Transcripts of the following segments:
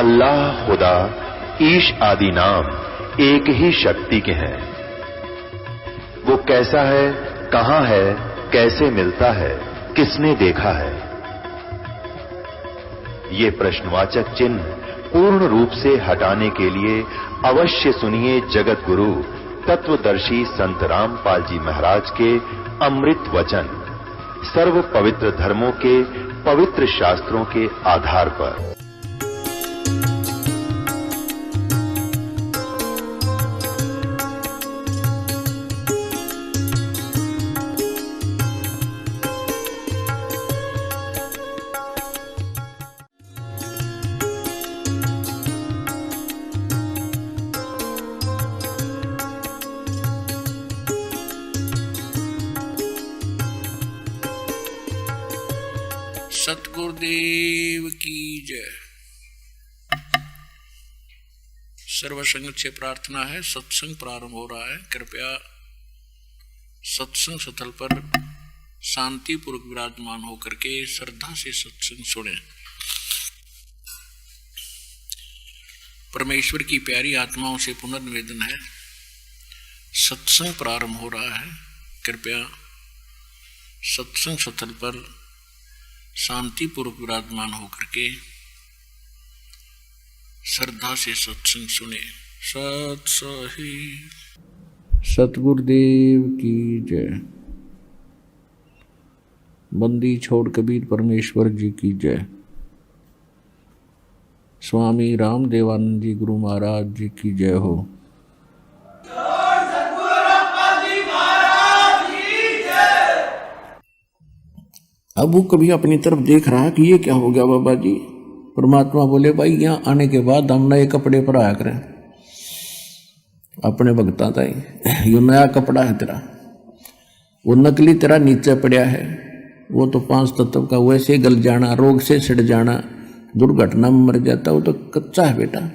अल्लाह, खुदा, ईश आदि नाम एक ही शक्ति के हैं। वो कैसा है, कहां है, कैसे मिलता है, किसने देखा है? ये प्रश्नवाचक चिन्ह पूर्ण रूप से हटाने के लिए अवश्य सुनिए जगत गुरु तत्वदर्शी संत रामपाल जी महाराज के अमृत वचन, सर्व पवित्र धर्मों के पवित्र शास्त्रों के आधार पर। सतगुरुदेव की जय। सर्वसंग से प्रार्थना है, सत्संग प्रारंभ हो रहा है। कृपया सत्संग स्थल पर शांतिपूर्वक विराजमान होकर के श्रद्धा से सत्संग सुने। परमेश्वर की प्यारी आत्माओं से पुनर्निवेदन है, सत्संग प्रारंभ हो रहा है। कृपया सत्संग स्थल पर शांतिपूर्वक विराजमान होकर के श्रद्धा से सत्संग सुने। सत सही सतगुरुदेव की जय। बंदी छोड़ कबीर परमेश्वर जी की जय। स्वामी रामदेवानंद जी गुरु महाराज जी की जय हो। अब वो कभी अपनी तरफ देख रहा कि ये क्या हो गया बाबा जी। परमात्मा बोले भाई यहाँ आने के बाद हम नए कपड़े पर आया करें अपने भक्ता ताई। यो नया कपड़ा है तेरा, वो नकली तेरा नीचे पड़ा है। वो तो 5 तत्व का वैसे गल जाना, रोग से सड़ जाना, दुर्घटना में मर जाता, वो तो कच्चा है बेटा।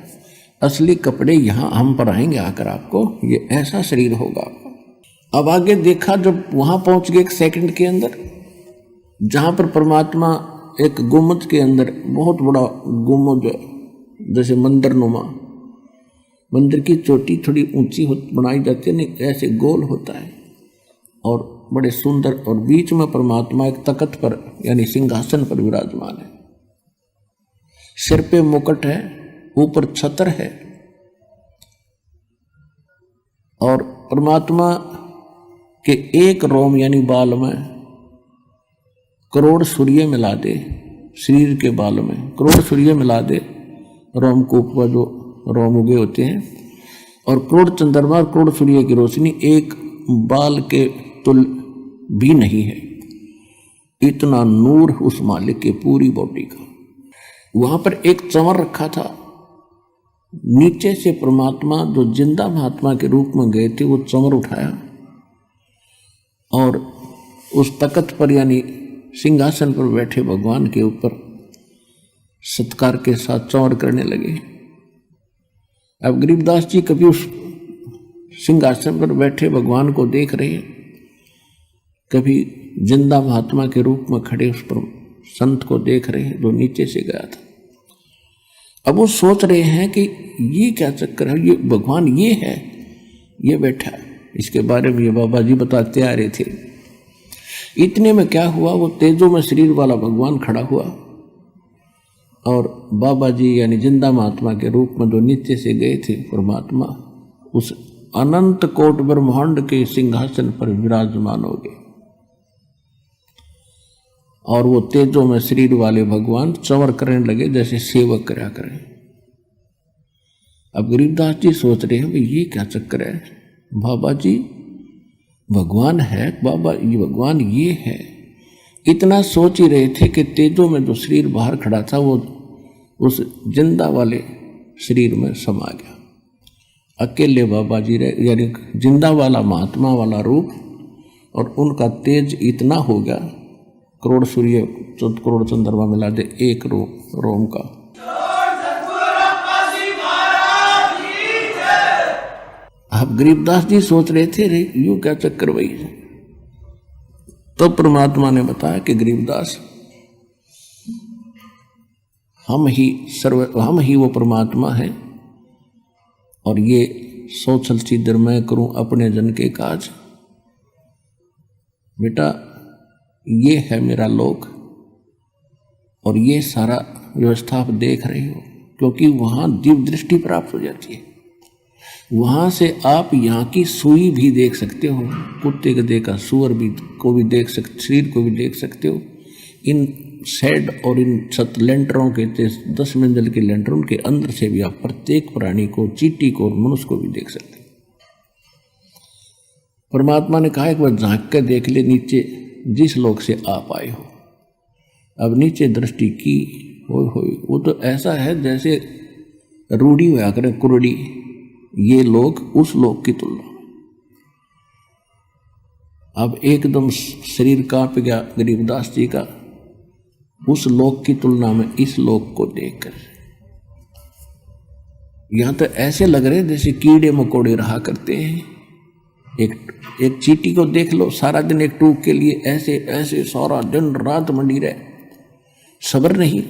असली कपड़े यहाँ हम पर आएंगे आकर आपको, ये ऐसा शरीर होगा। अब आगे देखा, जब वहां पहुंच गए 1 सेकंड के अंदर, जहां पर परमात्मा एक गुम्बद के अंदर, बहुत बड़ा गुम्बद जैसे मंदिर नुमा, मंदिर की चोटी थोड़ी ऊंची बनाई जाती है, नहीं ऐसे गोल होता है और बड़े सुंदर, और बीच में परमात्मा एक तख्त पर यानी सिंहासन पर विराजमान है। सिर पे मुकुट है, ऊपर छत्र है, और परमात्मा के एक रोम यानी बाल में करोड़ सूर्य मिला दे, शरीर के बाल में करोड़ सूर्य मिला दे, रोमकूप पर जो रोम उगे होते हैं, और करोड़ चंद्रमा, करोड़ सूर्य की रोशनी एक बाल के तुल भी नहीं है। इतना नूर उस मालिक के पूरी बॉडी का। वहां पर एक चंवर रखा था, नीचे से परमात्मा जो जिंदा महात्मा के रूप में गए थे, वो चंवर उठाया और उस तख्त पर यानी सिंहासन पर बैठे भगवान के ऊपर सत्कार के साथ चौड़ करने लगे। अब गरीबदास जी कभी उस सिंहासन पर बैठे भगवान को देख रहे, कभी जिंदा महात्मा के रूप में खड़े उस पर संत को देख रहे हैं जो नीचे से गया था। अब वो सोच रहे हैं कि ये क्या चक्कर है, ये भगवान ये है, ये बैठा। इसके बारे में ये बाबा जी बताते आ रहे थे। इतने में क्या हुआ, वो तेजो में शरीर वाला भगवान खड़ा हुआ, और बाबा जी यानी जिंदा महात्मा के रूप में जो नीचे से गए थे परमात्मा, उस अनंत कोट ब्रह्मांड के सिंहासन पर विराजमान हो गए। और वो तेजो में शरीर वाले भगवान चंवर करने लगे जैसे सेवक करा करें। अब गरीबदास जी सोच रहे हैं भाई ये क्या चक्कर है, बाबा जी भगवान है, बाबा ये भगवान ये है। इतना सोच ही रहे थे कि तेजो में जो शरीर बाहर खड़ा था वो उस जिंदा वाले शरीर में समा गया। अकेले बाबा जी रहे, यानी जिंदा वाला महात्मा वाला रूप, और उनका तेज इतना हो गया, करोड़ सूर्य करोड़ चंद्रमा मिला दे एक रोम का। अब गरीबदास जी सोच रहे थे रे यू क्या चक्कर भाई। तो परमात्मा ने बताया कि गरीबदास हम ही वो परमात्मा है। और ये सोचल सिद्धर मैं करूं अपने जन के काज। बेटा ये है मेरा लोक और ये सारा व्यवस्था आप देख रहे हो, क्योंकि वहां दिव्य दृष्टि प्राप्त हो जाती है। वहां से आप यहाँ की सुई भी देख सकते हो, कुत्ते गधे का सुअर भी को भी देख सकते, शरीर को भी देख सकते हो। इन शेड और इन छत लेंटरों के 10 मंजिल के लेंटरों के अंदर से भी आप प्रत्येक प्राणी को, चींटी को और मनुष्य को भी देख सकते हो। परमात्मा ने कहा एक बार झांक कर देख ले नीचे जिस लोक से आप आए हो। अब नीचे दृष्टि की हो वो तो ऐसा है जैसे रूढ़ी हुआ करे कुरड़ी, ये लोग उस लोक की तुलना में। अब एकदम शरीर कांप गया गरीबदास जी का उस लोक की तुलना में इस लोक को देखकर। यहां तो ऐसे लग रहे जैसे कीड़े मकोड़े रहा करते हैं। एक चींटी को देख लो, सारा दिन एक टूक के लिए ऐसे ऐसे सारा दिन रात मंडी रहे, सब्र नहीं।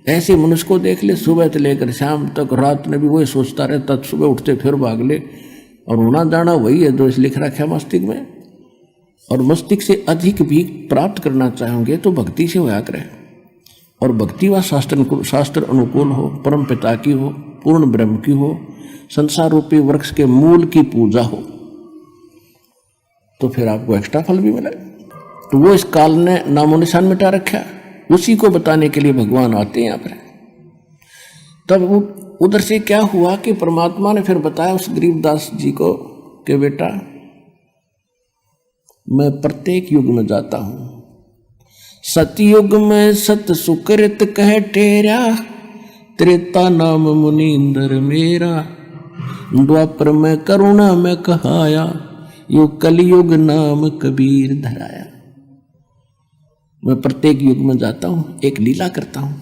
ऐसे मनुष्य को देख ले, सुबह से लेकर शाम तक रात में भी वही सोचता रहता, सुबह उठते फिर भाग ले, और होना जाना वही है जो इस लिख रखा है मस्तिष्क में। और मस्तिष्क से अधिक भी प्राप्त करना चाहोगे तो भक्ति से होया करे, और भक्ति व शास्त्र अनुकूल हो, परम पिता की हो, पूर्ण ब्रह्म की हो, संसार रूपी वृक्ष के मूल की पूजा हो, तो फिर आपको एक्स्ट्रा फल भी मिले। तो वो इस काल ने नामो निशान मिटा रखा, उसी को बताने के लिए भगवान आते हैं यहाँ पर। तब उधर से क्या हुआ कि परमात्मा ने फिर बताया उस गरीबदास जी को कि बेटा मैं प्रत्येक युग में जाता हूं। सतयुग में सत सुकृत कह टेरा, त्रेता नाम मुनींद्र मेरा, द्वापर में करुणा में कहाया, यो कलयुग नाम कबीर धराया। मैं प्रत्येक युग में जाता हूं, एक लीला करता हूं।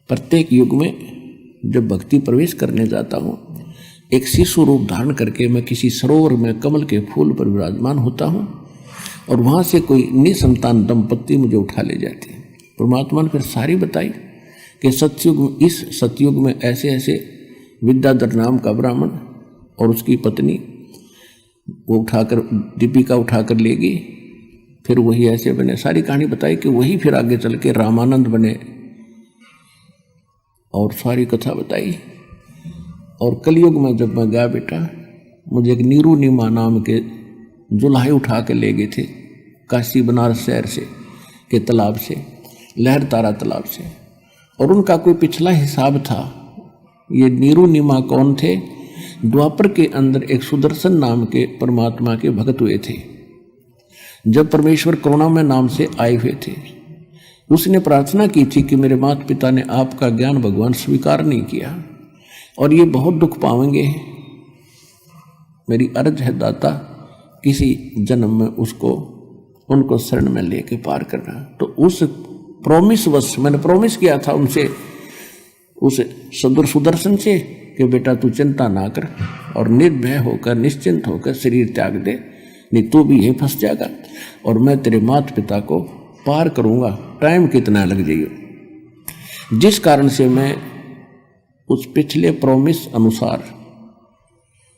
प्रत्येक युग में जब भक्ति प्रवेश करने जाता हूं, एक शिशु रूप धारण करके मैं किसी सरोवर में कमल के फूल पर विराजमान होता हूं, और वहां से कोई निसंतान दंपत्ति मुझे उठा ले जाती है। परमात्मा ने फिर सारी बताई कि इस सतयुग में ऐसे ऐसे विद्याधर नाम का ब्राह्मण और उसकी पत्नी वो उठाकर दीपिका उठाकर ले गई। फिर वही ऐसे बने, सारी कहानी बताई कि वही फिर आगे चल के रामानंद बने और सारी कथा बताई। और कलयुग में जब मैं गया बेटा, मुझे एक नीरू नीमा नाम के जुल्हे उठा के ले गए थे काशी बनारस शहर से के तालाब से, लहर तारा तालाब से। और उनका कोई पिछला हिसाब था। ये नीरू नीमा कौन थे? द्वापर के अंदर एक सुदर्शन नाम के परमात्मा के भक्त हुए थे। जब परमेश्वर करुणामय नाम से आए हुए थे, उसने प्रार्थना की थी कि मेरे माता पिता ने आपका ज्ञान भगवान स्वीकार नहीं किया और ये बहुत दुख पाएंगे। मेरी अर्ज है दाता, किसी जन्म में उनको शरण में लेके पार करना। तो उस प्रॉमिस वश मैंने प्रॉमिस किया था उनसे, उस सुदर्शन से कि बेटा तू चिंता ना कर और निर्भय होकर निश्चिंत होकर शरीर त्याग दे, नहीं तो भी यही फंस जाएगा और मैं तेरे माता पिता को पार करूंगा, टाइम कितना लग जाइए। जिस कारण से मैं उस पिछले प्रॉमिस अनुसार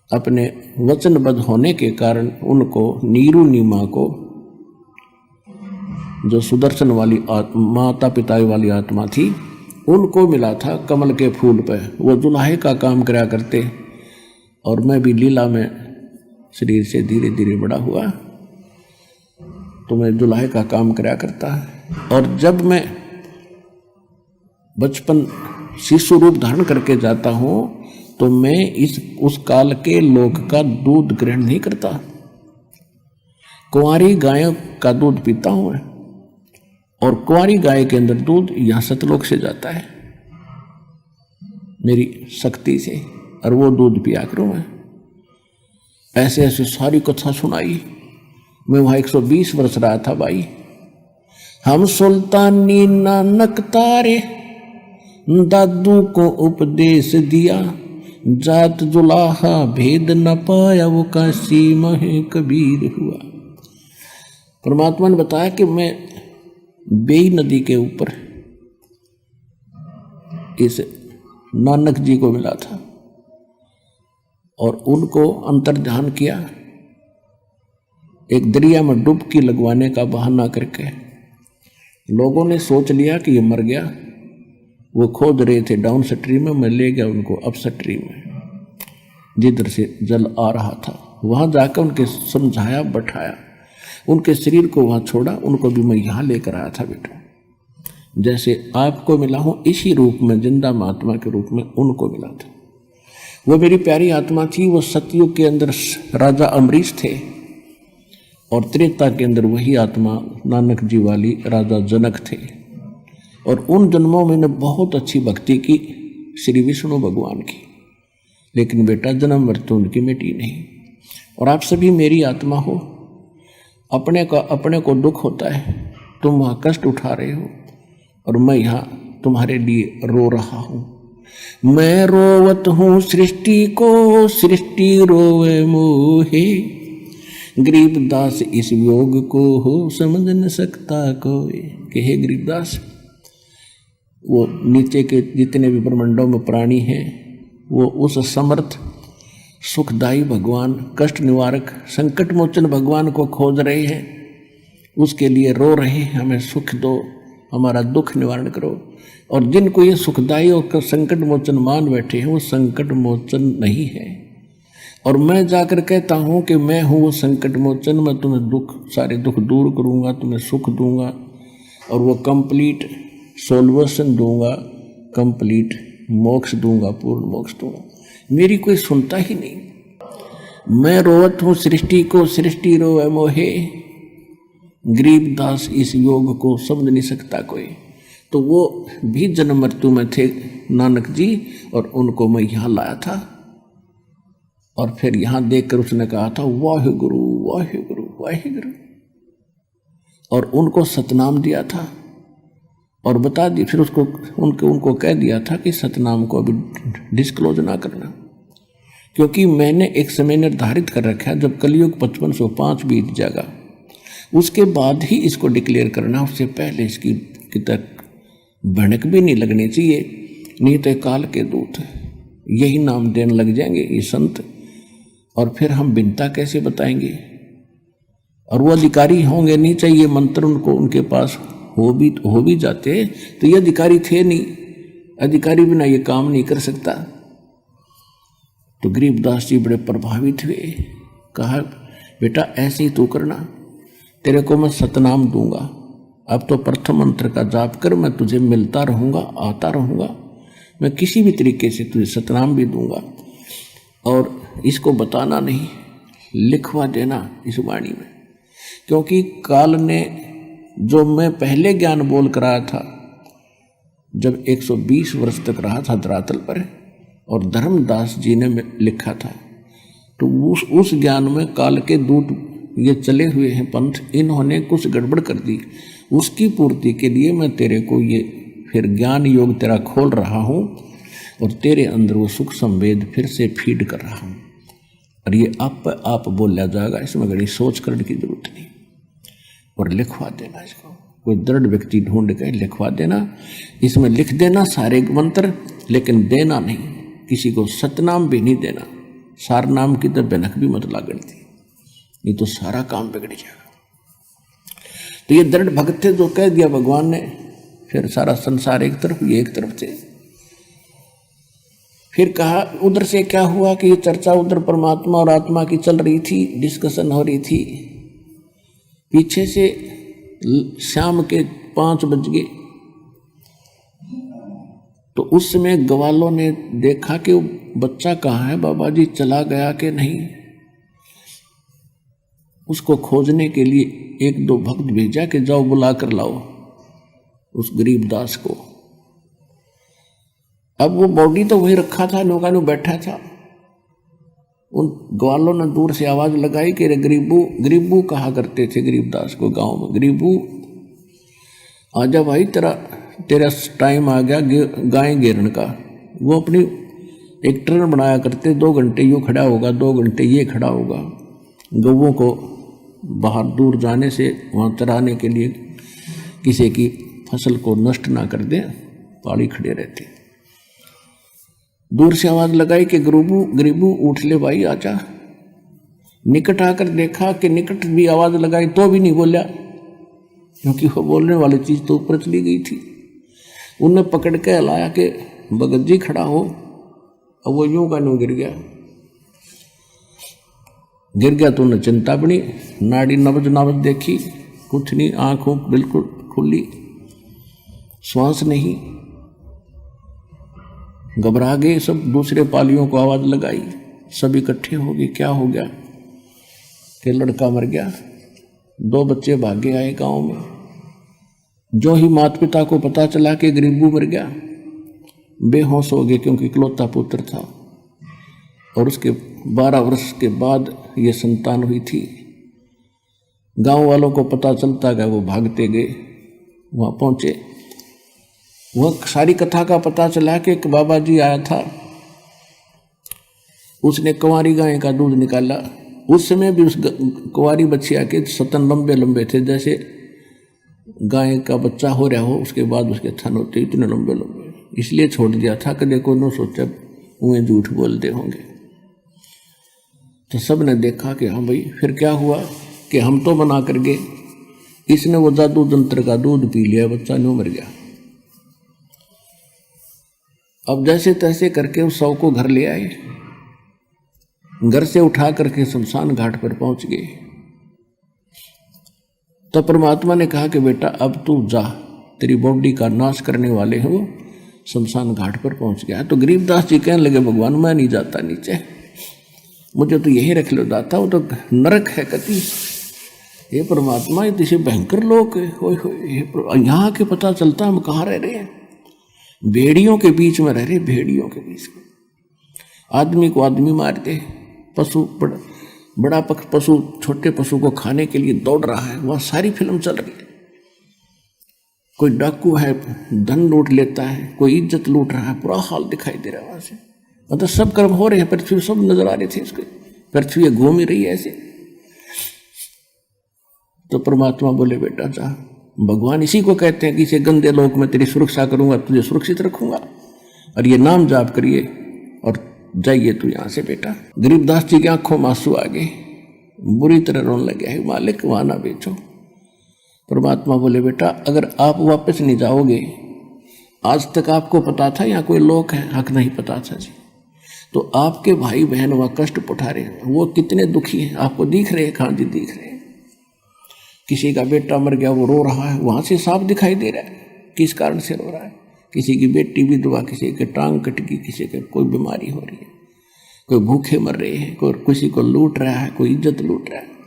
अपने वचनबद्ध होने के कारण उनको नीरू नीमा को, जो सुदर्शन वाली माता पिता वाली आत्मा थी, उनको मिला था कमल के फूल पे। वो दुल्हे का काम करा करते और मैं भी लीला में शरीर से धीरे धीरे बड़ा हुआ तो मैं दुल्हे का काम करा करता है। और जब मैं बचपन शिशु रूप धारण करके जाता हूं तो मैं उस काल के लोक का दूध ग्रहण नहीं करता। कुंवारी गायों का दूध पीता हूं मैं, और कुंवारी गाय के अंदर दूध यहां सतलोक से जाता है मेरी शक्ति से, और वो दूध पिया करूं मैं। ऐसे ऐसे सारी कथा सुनाई। मैं वहां 120 वर्ष रहा था भाई। हम सुल्तानी नानक तारे, दादू को उपदेश दिया, जात जुलाहा भेद न पाया, वो काशी महे कबीर हुआ। परमात्मा ने बताया कि मैं बेई नदी के ऊपर इस नानक जी को मिला था और उनको अंतर्ध्यान किया। एक दरिया में डुबकी लगवाने का बहाना करके लोगों ने सोच लिया कि ये मर गया। वो खोद रहे थे डाउन स्ट्रीम में, मैं ले गया उनको अप स्ट्रीम में जिधर से जल आ रहा था। वहां जाकर उनके समझाया, बैठाया, उनके शरीर को वहां छोड़ा। उनको भी मैं यहां लेकर आया था बेटा, जैसे आपको मिला हूं इसी रूप में, जिंदा महात्मा के रूप में उनको मिला था। वो मेरी प्यारी आत्मा थी। वो सतयुग के अंदर राजा अमरीश थे और त्रेता के अंदर वही आत्मा नानक जी वाली राजा जनक थे। और उन जन्मों में मैंने बहुत अच्छी भक्ति की श्री विष्णु भगवान की, लेकिन बेटा जन्म मृत्यु उनकी मिटी नहीं। और आप सभी मेरी आत्मा हो, अपने को दुख होता है, तुम वहां कष्ट उठा रहे हो और मैं यहाँ तुम्हारे लिए रो रहा हूं। मैं रोवत हूँ सृष्टि को, सृष्टि रोवे मोहे, गरीबदास इस योग को हो समझ न सकता कोई। कि हे गरीबदास, वो नीचे के जितने भी ब्रह्मांडों में प्राणी हैं, वो उस समर्थ सुखदायी भगवान, कष्ट निवारक, संकट मोचन भगवान को खोज रहे हैं, उसके लिए रो रहे हैं, हमें सुख दो, हमारा दुख निवारण करो। और जिनको ये सुखदायी और संकट मोचन मान बैठे हैं, वो संकट मोचन नहीं है। और मैं जाकर कहता हूँ कि मैं हूँ वो संकट मोचन, मैं तुम्हें दुख, सारे दुख दूर करूँगा, तुम्हें सुख दूंगा और वो कंप्लीट सोल्यूशन दूंगा, कंप्लीट मोक्ष दूंगा, पूर्ण मोक्ष दूंगा। मेरी कोई सुनता ही नहीं। मैं रोवत हूँ सृष्टि को, सृष्टि रोवे मोहे, गरीबदास इस योग को समझ नहीं सकता कोई। तो वो भी जन्म मृत्यु में थे नानक जी, और उनको मैं यहाँ लाया था। और फिर यहाँ देखकर उसने कहा था वाहे गुरु वाहे गुरु वाहे गुरु, और उनको सतनाम दिया था और बता दी। फिर उसको उनको कह दिया था कि सतनाम को अभी डिस्क्लोज ना करना, क्योंकि मैंने एक समय निर्धारित कर रखा है, जब कलयुग 5505 बीत जाएगा उसके बाद ही इसको डिक्लेयर करना, उससे पहले इसकी तक भनक भी नहीं लगनी चाहिए। नहीं तो काल के दूत यही नाम देने लग जाएंगे ये संत, और फिर हम भिन्नता कैसे बताएंगे। और वो अधिकारी होंगे नहीं, चाहिए मंत्र उनको उनके पास हो भी जाते तो ये अधिकारी थे नहीं, अधिकारी बिना ये काम नहीं कर सकता। तो गरीबदास जी बड़े प्रभावित हुए, कहा बेटा ऐसे ही तू करना, तेरे को मैं सतनाम दूंगा, अब तो प्रथम मंत्र का जाप कर, मैं तुझे मिलता रहूंगा, आता रहूंगा, मैं किसी भी तरीके से तुझे सतनाम भी दूंगा। और इसको बताना नहीं, लिखवा देना इस वाणी में, क्योंकि काल ने जो मैं पहले ज्ञान बोल कर आया था, जब 120 वर्ष तक रहा था धरातल पर, और धर्मदास जी ने लिखा था, तो उस ज्ञान में काल के दूत ये चले हुए हैं पंथ, इन्होंने कुछ गड़बड़ कर दी। उसकी पूर्ति के लिए मैं तेरे को ये फिर ज्ञान योग तेरा खोल रहा हूँ, और तेरे अंदर वो सुख संवेद फिर से फीड कर रहा हूँ, और ये आप बोला जाएगा, इसमें बड़ी सोच करने की जरूरत नहीं। और लिखवा देना इसको, कोई दृढ़ व्यक्ति ढूंढ के लिखवा देना, इसमें लिख देना सारे मंत्र, लेकिन देना नहीं, किसी को सतनाम भी नहीं देना। सार नाम की तो बनक भी मत लागनी थी, नहीं तो सारा काम बिगड़ जाएगा। तो ये दृढ़ भक्त थे, जो कह दिया भगवान ने, फिर सारा संसार एक तरफ, ये एक तरफ थे। फिर कहा उधर से क्या हुआ कि ये चर्चा उधर परमात्मा और आत्मा की चल रही थी, डिस्कशन हो रही थी। पीछे से शाम के 5 बज गए, तो उस समय ग्वालों ने देखा कि वो बच्चा कहाँ है, बाबा जी चला गया कि नहीं। उसको खोजने के लिए 1-2 भक्त भेजा कि जाओ बुला कर लाओ उस गरीबदास को। अब वो बॉडी तो वही रखा था, नौका में बैठा था। उन ग्वालों ने दूर से आवाज लगाई कि गरीबू, गरीबू कहा करते थे गरीबदास को गांव में, गरीबू आजा भाई, तेरा टाइम आ गया गाय घेरन का। वो अपनी एक ट्रेन बनाया करते, 2 घंटे यूँ खड़ा होगा, 2 घंटे ये खड़ा होगा, गौओं को बाहर दूर जाने से वहाँ चराने के लिए, किसी की फसल को नष्ट ना कर दे, पाड़ी खड़े रहते। दूर से आवाज लगाई कि गरीबू गरीबू उठ ले भाई आजा। निकट आकर देखा कि निकट भी आवाज लगाई तो भी नहीं बोला, क्योंकि वो बोलने वाली चीज तो ऊपर चली गई थी। उन्हें पकड़ के हिलाया कि भगत जी खड़ा हो। अब वो यूं का यूं गिर गया तो उन्हें चिंता बनी, नाड़ी नब्ज देखी, कुछ नहीं, आंखों बिल्कुल खुली, श्वास नहीं। घबरा गए सब, दूसरे पालियों को आवाज लगाई, सब इकट्ठे हो गए। क्या हो गया कि लड़का मर गया। 2 बच्चे भागे आए गांव में। जो ही माता पिता को पता चला कि गरीबू मर गया, बेहोश हो गए, क्योंकि इकलौता पुत्र था। और उसके 12 वर्ष के बाद ये संतान हुई थी। गांव वालों को पता चलता गया, वो भागते गए, वहां पहुंचे। वह सारी कथा का पता चला कि एक बाबा जी आया था, उसने कुंवारी गाय का दूध निकाला। उस समय भी उस कुंवारी बच्चिया के स्तन लंबे लंबे थे, जैसे गाय का बच्चा हो रहा हो उसके बाद उसके थन होते इतने लंबे लंबे। इसलिए छोड़ दिया था कि देखो न सोचा उन्हें झूठ बोलते होंगे। तो सब ने देखा कि हाँ भाई। फिर क्या हुआ कि हम तो बना कर गए, इसने वो जादू जंत्र का दूध पी लिया, बच्चा नहीं मर गया। अब जैसे तैसे करके उस शव को घर ले आए, घर से उठा करके शमशान घाट पर पहुंच गए। तो परमात्मा ने कहा कि बेटा अब तू जा, तेरी बॉडी का नाश करने वाले हैं वो शमशान घाट पर पहुंच गया। तो गरीबदास जी कहने लगे भगवान मैं नहीं जाता नीचे, मुझे तो यही रख लो जाता, वो तो नरक है कति। ये परमात्मा ये तो भयंकर लोग है, यहाँ के पता चलता हम कहाँ रह रहे हैं, भेड़ियों के बीच में रह रहे, भेड़ियों के बीच में। आदमी को आदमी मारते, पशु बड़ा पशु छोटे पशु को खाने के लिए दौड़ रहा है, वह सारी फिल्म चल रही है। कोई डाकू है धन लूट लेता है, कोई इज्जत लूट रहा है, पूरा हाल दिखाई दे रहा है वहां से। मतलब सब कर्म हो रहे हैं, पृथ्वी सब नजर आ रहे थे इसके, पृथ्वी घूम ही रही है ऐसे। तो परमात्मा बोले बेटा जा, भगवान इसी को कहते हैं कि इसे गंदे लोक में तेरी सुरक्षा करूंगा, तुझे सुरक्षित रखूंगा, और ये नाम जाप करिए और जाइए तू यहां से बेटा। गरीबदास जी की आंखों में आंसू आ गए, बुरी तरह रोने लगे, है मालिक वहां ना बेचो। परमात्मा बोले बेटा अगर आप वापस नहीं जाओगे, आज तक आपको पता था यहाँ कोई लोक है? हक नहीं पता था जी। तो आपके भाई बहन वह कष्ट उठा रहे हैं, वो कितने दुखी हैं, आपको दिख रहे हैं? कहाँ जी दिख रहे हैं। किसी का बेटा मर गया, वो रो रहा है, वहां से साफ दिखाई दे रहा है किस कारण से रो रहा है। किसी की बेटी विधवा, किसी के टांग कट गई, किसी के कोई बीमारी हो रही है, कोई भूखे मर रहे हैं, कोई किसी को लूट रहा है, कोई इज्जत लूट रहा है।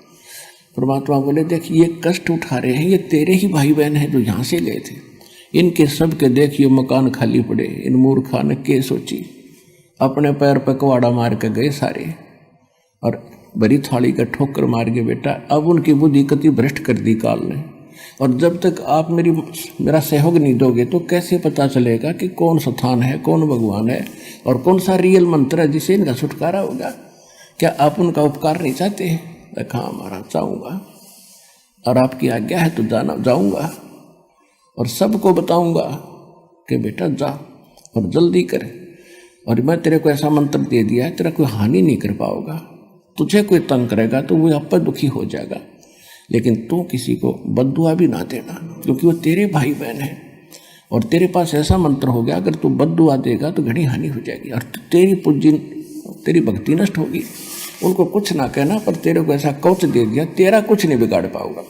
परमात्मा बोले देख ये कष्ट उठा रहे हैं, ये तेरे ही भाई बहन हैं जो यहाँ से गए थे, इनके सब के देखिए मकान खाली पड़े। इन मूर्खा ने के सोची, अपने पैर पर कवाड़ा मार के गए सारे, और बड़ी थाली का ठोकर मार के बेटा। अब उनकी बुद्धि कति भ्रष्ट कर दी काल ने। और जब तक आप मेरा सहयोग नहीं दोगे तो कैसे पता चलेगा कि कौन स्थान है, कौन भगवान है, और कौन सा रियल मंत्र है जिससे इनका छुटकारा होगा। क्या आप उनका उपकार नहीं चाहते हैं? देखा हमारा चाहूँगा, और आपकी आज्ञा है तो जाऊँगा, और सबको बताऊँगा कि बेटा जा और जल्दी कर। और मैं तेरे को ऐसा मंत्र दे दिया है, तेरा कोई हानि नहीं कर पाओगा। तुझे कोई तंग करेगा तो वो आप पर दुखी हो जाएगा, लेकिन तू किसी को बद्दुआ भी ना देना, क्योंकि वो तेरे भाई बहन है। और तेरे पास ऐसा मंत्र हो गया, अगर तू बद्दुआ देगा तो घनी हानि हो जाएगी, और तेरी भक्ति नष्ट होगी। उनको कुछ ना कहना, पर तेरे को ऐसा कवच दे दिया, तेरा कुछ नहीं बिगाड़ पाओगा।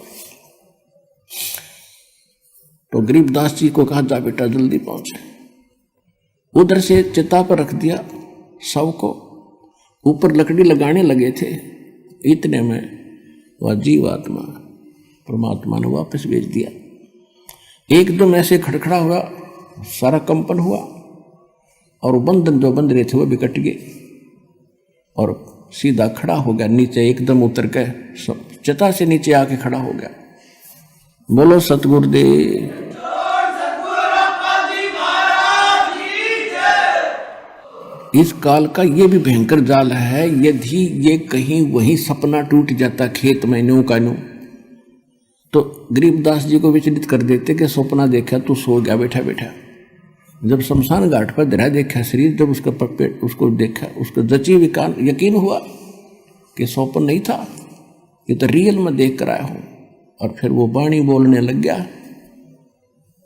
तो गरीबदास जी को कहा जा बेटा जल्दी पहुंचे। उधर से चिता पर रख दिया शव को, ऊपर लकड़ी लगाने लगे थे, इतने में वह जीवात्मा परमात्मा ने वापस भेज दिया। एकदम ऐसे खड़खड़ा हुआ, सारा कंपन हुआ, और बंधन जो बंध रहे थे वो भी कट गए, और सीधा खड़ा हो गया नीचे, एकदम उतर के चिता से नीचे आके खड़ा हो गया। बोलो सतगुरुदेव। इस काल का ये भी भयंकर जाल है, यदि ये कहीं वही सपना टूट जाता खेत में न्यू का न्यू, तो गरीबदास जी को विचलित कर देते कि सपना देखा तू सो गया बैठा बैठा, जब शमशान घाट पर धरा देखा शरीर, जब उसका पेट उसको देखा, उसको जची यकीन हुआ कि स्वप्न नहीं था, ये तो रियल में देख कर आया हूं। और फिर वो वाणी बोलने लग गया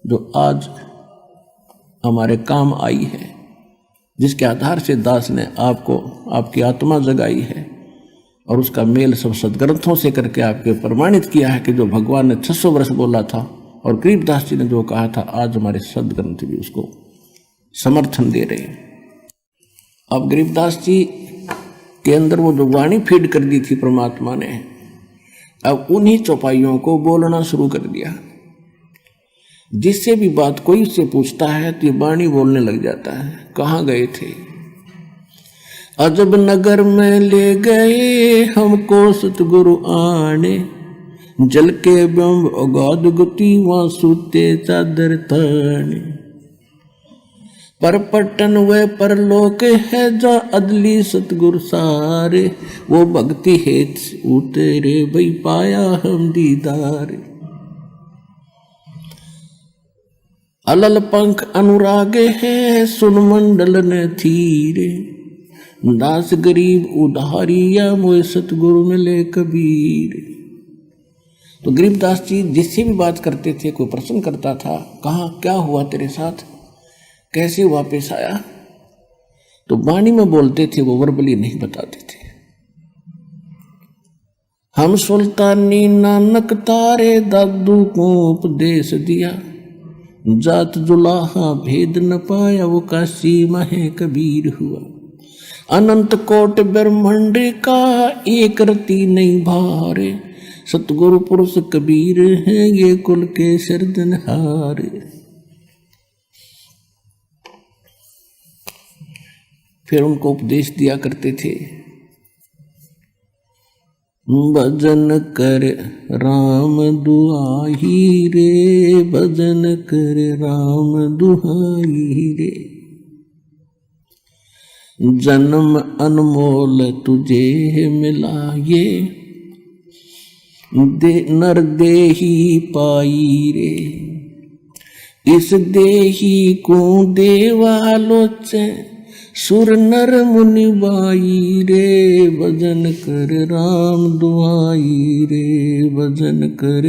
जो आज हमारे काम आई है, जिसके आधार से दास ने आपको आपकी आत्मा जगाई है और उसका मेल सब सदग्रंथों से करके आपके प्रमाणित किया है कि जो भगवान ने 600 वर्ष बोला था और गरीबदास जी ने जो कहा था, आज हमारे सदग्रंथ भी उसको समर्थन दे रहे हैं। अब गरीबदास जी के अंदर वो जो वाणी फीड कर दी थी परमात्मा ने, अब उन्हीं चौपाइयों को बोलना शुरू कर दिया। जिससे भी बात कोई उससे पूछता है तो ये वाणी बोलने लग जाता है। कहाँ गए थे? अजब नगर में ले गए हमको सतगुरु आने, जल के ब्रह्म अगाध गति वहां सूते चादर ताने। पर पट्टन व परलोक है जा अदली सतगुरु सारे, वो भक्ति हेत उतरे भई पाया हम दीदार। अलल पंख अनुरागे है सुन मंडल न थीरे, दास गरीब उधारिया मोए सतगुरु मिले कबीर। तो गरीबदास जी जिससे भी बात करते थे, कोई प्रश्न करता था, कहाँ क्या हुआ तेरे साथ, कैसे वापस आया, तो वाणी में बोलते थे, वो वर्बली नहीं बताते थे। हम सुल्तानी नानक तारे दादू को उपदेश दिया, जात जुलाहा भेद न पाया वो काशी महे कबीर हुआ। अनंत कोट ब्रह्मांड का एक रति नहीं भारे, सतगुरु पुरुष कबीर हैं ये कुल के सिरजनहारे। फिर उनको उपदेश दिया करते थे, भजन कर राम दुहाई रे, भजन कर राम दुहाई रे। जन्म अनमोल तुझे मिला ये, नर देही पाई रे। इस देही को देवालोचे, सुर नर मुनि बाई रे। भजन कर राम दुहाई रे, भजन कर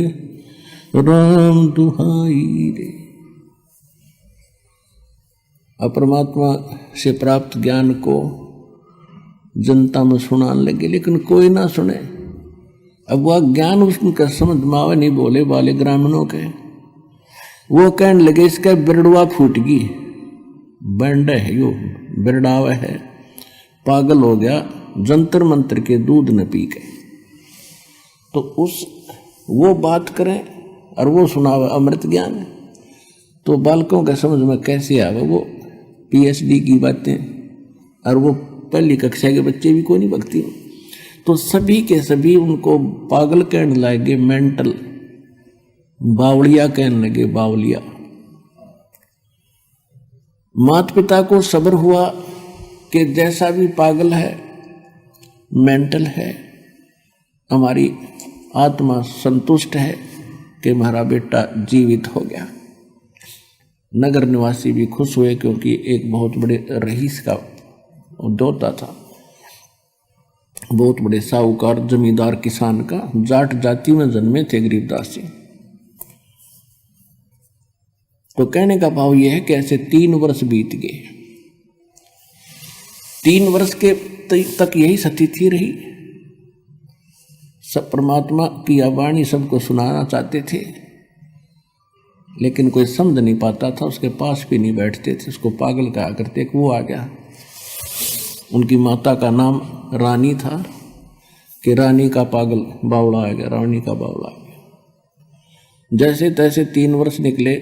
राम दुहाई रे। परमात्मा से प्राप्त ज्ञान को जनता में सुनाने लगे, लेकिन कोई ना सुने। अब वह ज्ञान उसका समझ में आवे नहीं, बोले वाले ग्रामीणों के। वो कहने लगे इसका बिरड़वा फूट गई, बैंड है यो, बिरड़ावा है, पागल हो गया, जंतर मंत्र के दूध न पी के। तो उस वो बात करें और वो सुनावे अमृत ज्ञान, तो बालकों के समझ में कैसे आवे वो PhD की बातें, और वो पहली कक्षा के बच्चे भी कोई नहीं भक्ति। तो सभी के सभी उनको पागल कहने लगे, मेंटल, बावलिया कहने लगे, बावलिया। माता पिता को सब्र हुआ कि जैसा भी पागल है, मेंटल है, हमारी आत्मा संतुष्ट है कि हमारा बेटा जीवित हो गया। नगर निवासी भी खुश हुए क्योंकि एक बहुत बड़े रईस का दोता था, बहुत बड़े साहूकार जमींदार किसान का, जाट जाति में जन्मे थे गरीबदास जी। तो कहने का भाव यह है कि ऐसे 3 वर्ष बीत गए। 3 वर्ष के तक यही स्थिति रही। सब परमात्मा की वाणी सबको सुनाना चाहते थे, लेकिन कोई समझ नहीं पाता था, उसके पास भी नहीं बैठते थे, उसको पागल कहा करते। वो आ गया, उनकी माता का नाम रानी था कि रानी का पागल बावड़ा आ गया, रानी का बावड़ा आ गया। जैसे तैसे 3 वर्ष निकले।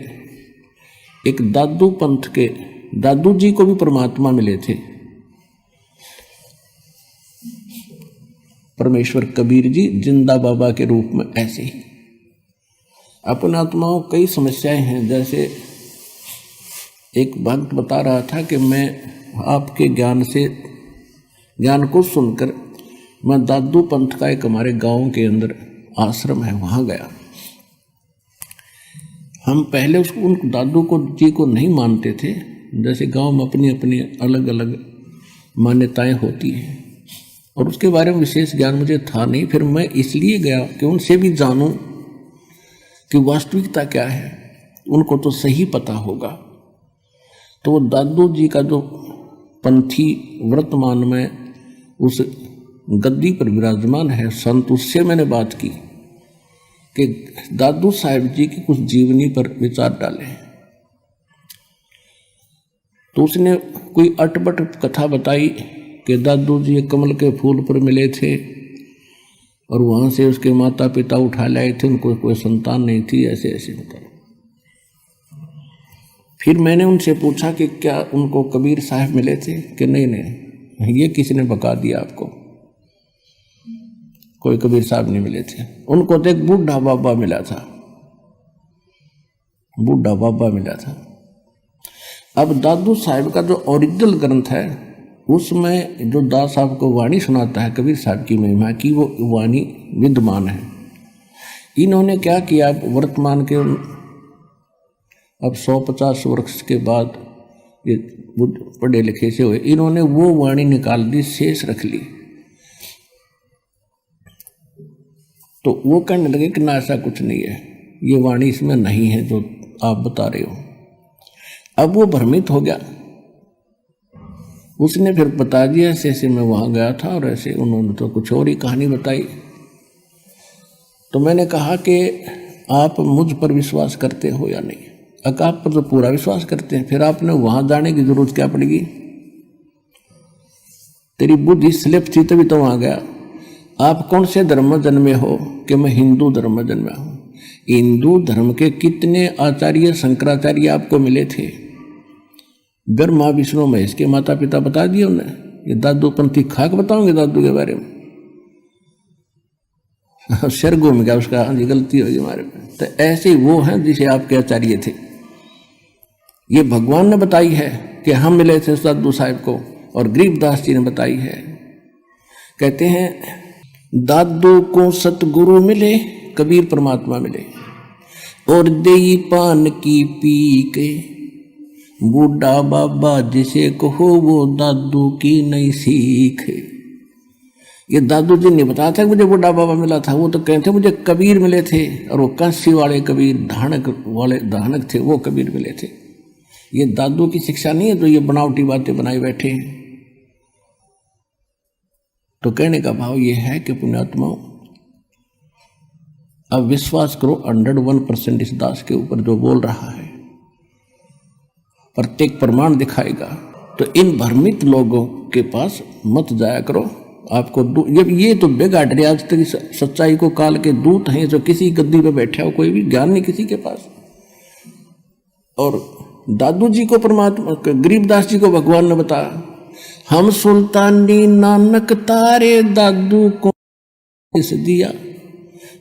एक दादू पंथ के दादू जी को भी परमात्मा मिले थे, परमेश्वर कबीर जी जिंदा बाबा के रूप में। ऐसे ही अपने आत्माओं कई समस्याएं हैं। जैसे एक भक्त बता रहा था कि मैं आपके ज्ञान को सुनकर मैं दादू पंथ का एक हमारे गांव के अंदर आश्रम है, वहां गया। हम पहले उन दादू को जी को नहीं मानते थे, जैसे गांव में अपनी अपनी अलग अलग मान्यताएं होती हैं, और उसके बारे में विशेष ज्ञान मुझे था नहीं। फिर मैं इसलिए गया कि उनसे भी जानूं कि वास्तविकता क्या है, उनको तो सही पता होगा। तो दादू जी का जो पंथी वर्तमान में उस गद्दी पर विराजमान है संत, उससे मैंने बात की कि दादू साहिब जी की कुछ जीवनी पर विचार डाले। तो उसने कोई अटपट कथा बताई कि दादू जी कमल के फूल पर मिले थे और वहाँ से उसके माता पिता उठा लाए थे, उनको कोई संतान नहीं थी, ऐसे ऐसे बताया। फिर मैंने उनसे पूछा कि क्या उनको कबीर साहब मिले थे कि नहीं नहीं, ये किसी ने बता दिया आपको, कोई कबीर साहब नहीं मिले थे। उनको तो एक बूढ़ा बाबा मिला था, बूढ़ा बाबा मिला था। अब दादू साहब का जो ओरिजिनल ग्रंथ है उसमें जो दास साहब को वाणी सुनाता है कबीर साहब की महिमा की, वो वाणी विद्यमान है। इन्होंने क्या किया, वर्तमान के अब 150 वर्ष के बाद ये पढ़े लिखे से हुए, इन्होंने वो वाणी निकाल दी, शेष रख ली। तो वो कहने लगे कि ना ऐसा कुछ नहीं है, ये वाणी इसमें नहीं है जो आप बता रहे हो। अब वो भ्रमित हो गया, उसने फिर बता दिया ऐसे ऐसे मैं वहाँ गया था और ऐसे, उन्होंने तो कुछ और ही कहानी बताई। तो मैंने कहा कि आप मुझ पर विश्वास करते हो या नहीं? अगर आप पर तो पूरा विश्वास करते हैं, फिर आपने वहाँ जाने की जरूरत क्या पड़ेगी? तेरी बुद्धि स्लिप थी तभी तो वहाँ गया। आप कौन से धर्म में जन्मे हो? कि मैं हिंदू धर्म में जन्मा हूँ। हिंदू धर्म के कितने आचार्य शंकराचार्य आपको मिले थे? ब्रह्मा विष्णु महेश के माता पिता बता दिए उन्हें। ये दादू पंथी खाक बताओगे दादू के बारे में? सिर घूम गया उसका, हाँ जी गलती होगी हमारे में। तो ऐसे वो हैं जिसे आपके आचार्य थे। ये भगवान ने बताई है कि हम मिले थे दादू साहब को, और गरीबदास जी ने बताई है। कहते हैं दादू को सतगुरु मिले, कबीर परमात्मा मिले, और देई पान की पी के बूढ़ा बाबा जिसे कहो वो दादू की नई सीख। ये दादू जी ने बताया था कि मुझे बूढ़ा बाबा मिला था, वो तो कहते मुझे कबीर मिले थे, और वो कांसी वाले कबीर, धानक वाले धानक थे, वो कबीर मिले थे। ये दादू की शिक्षा नहीं है जो ये बनावटी बातें बनाई बैठे हैं। तो कहने का भाव ये है कि पुण्यात्माओं, अब विश्वास करो 101% इस दास के ऊपर जो बोल रहा है, प्रत्येक प्रमाण दिखाएगा। तो इन भ्रमित लोगों के पास मत जाया करो। आपको ये तो बेगाड़ रहे आज तक सच्चाई को काल के दूत हैं, जो किसी गद्दी पे बैठे हो, कोई भी ज्ञान नहीं किसी के पास। और दादू जी को परमात्मा, गरीबदास जी को भगवान ने बताया, हम सुल्तानी नानक तारे दादू को इस दिया,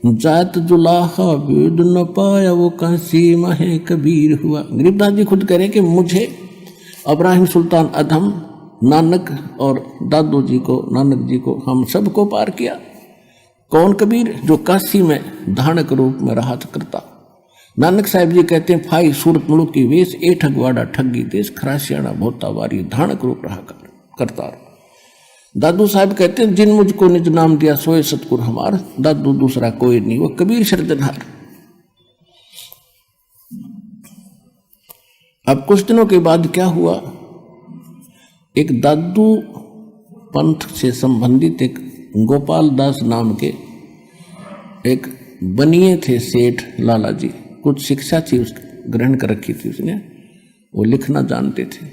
जात जुलाहा वेद न पाया वो कांसी महे कबीर हुआ। गरीबदास जी खुद कह रहे कि मुझे इब्राहिम सुल्तान अधम, नानक और दादू जी को, नानक जी को, हम सबको पार किया। कौन कबीर? जो काशी में धानक रूप में रहा करता। नानक साहिब जी कहते हैं फाई सूरत मुल्क की वेश, ए ठगवाड़ा ठगी देश, खरासियाना भोता वारी, धानक रूप रहा करता। दादू साहब कहते हैं जिन मुझको निज नाम दिया सोए सतगुर हमार, दादू दूसरा कोई नहीं, वो कबीर शरदनहार। अब कुछ दिनों के बाद क्या हुआ, एक दादू पंथ से संबंधित एक गोपाल दास नाम के एक बनिए थे सेठ लाला जी, कुछ शिक्षा थी उस ग्रहण कर रखी थी उसने, वो लिखना जानते थे,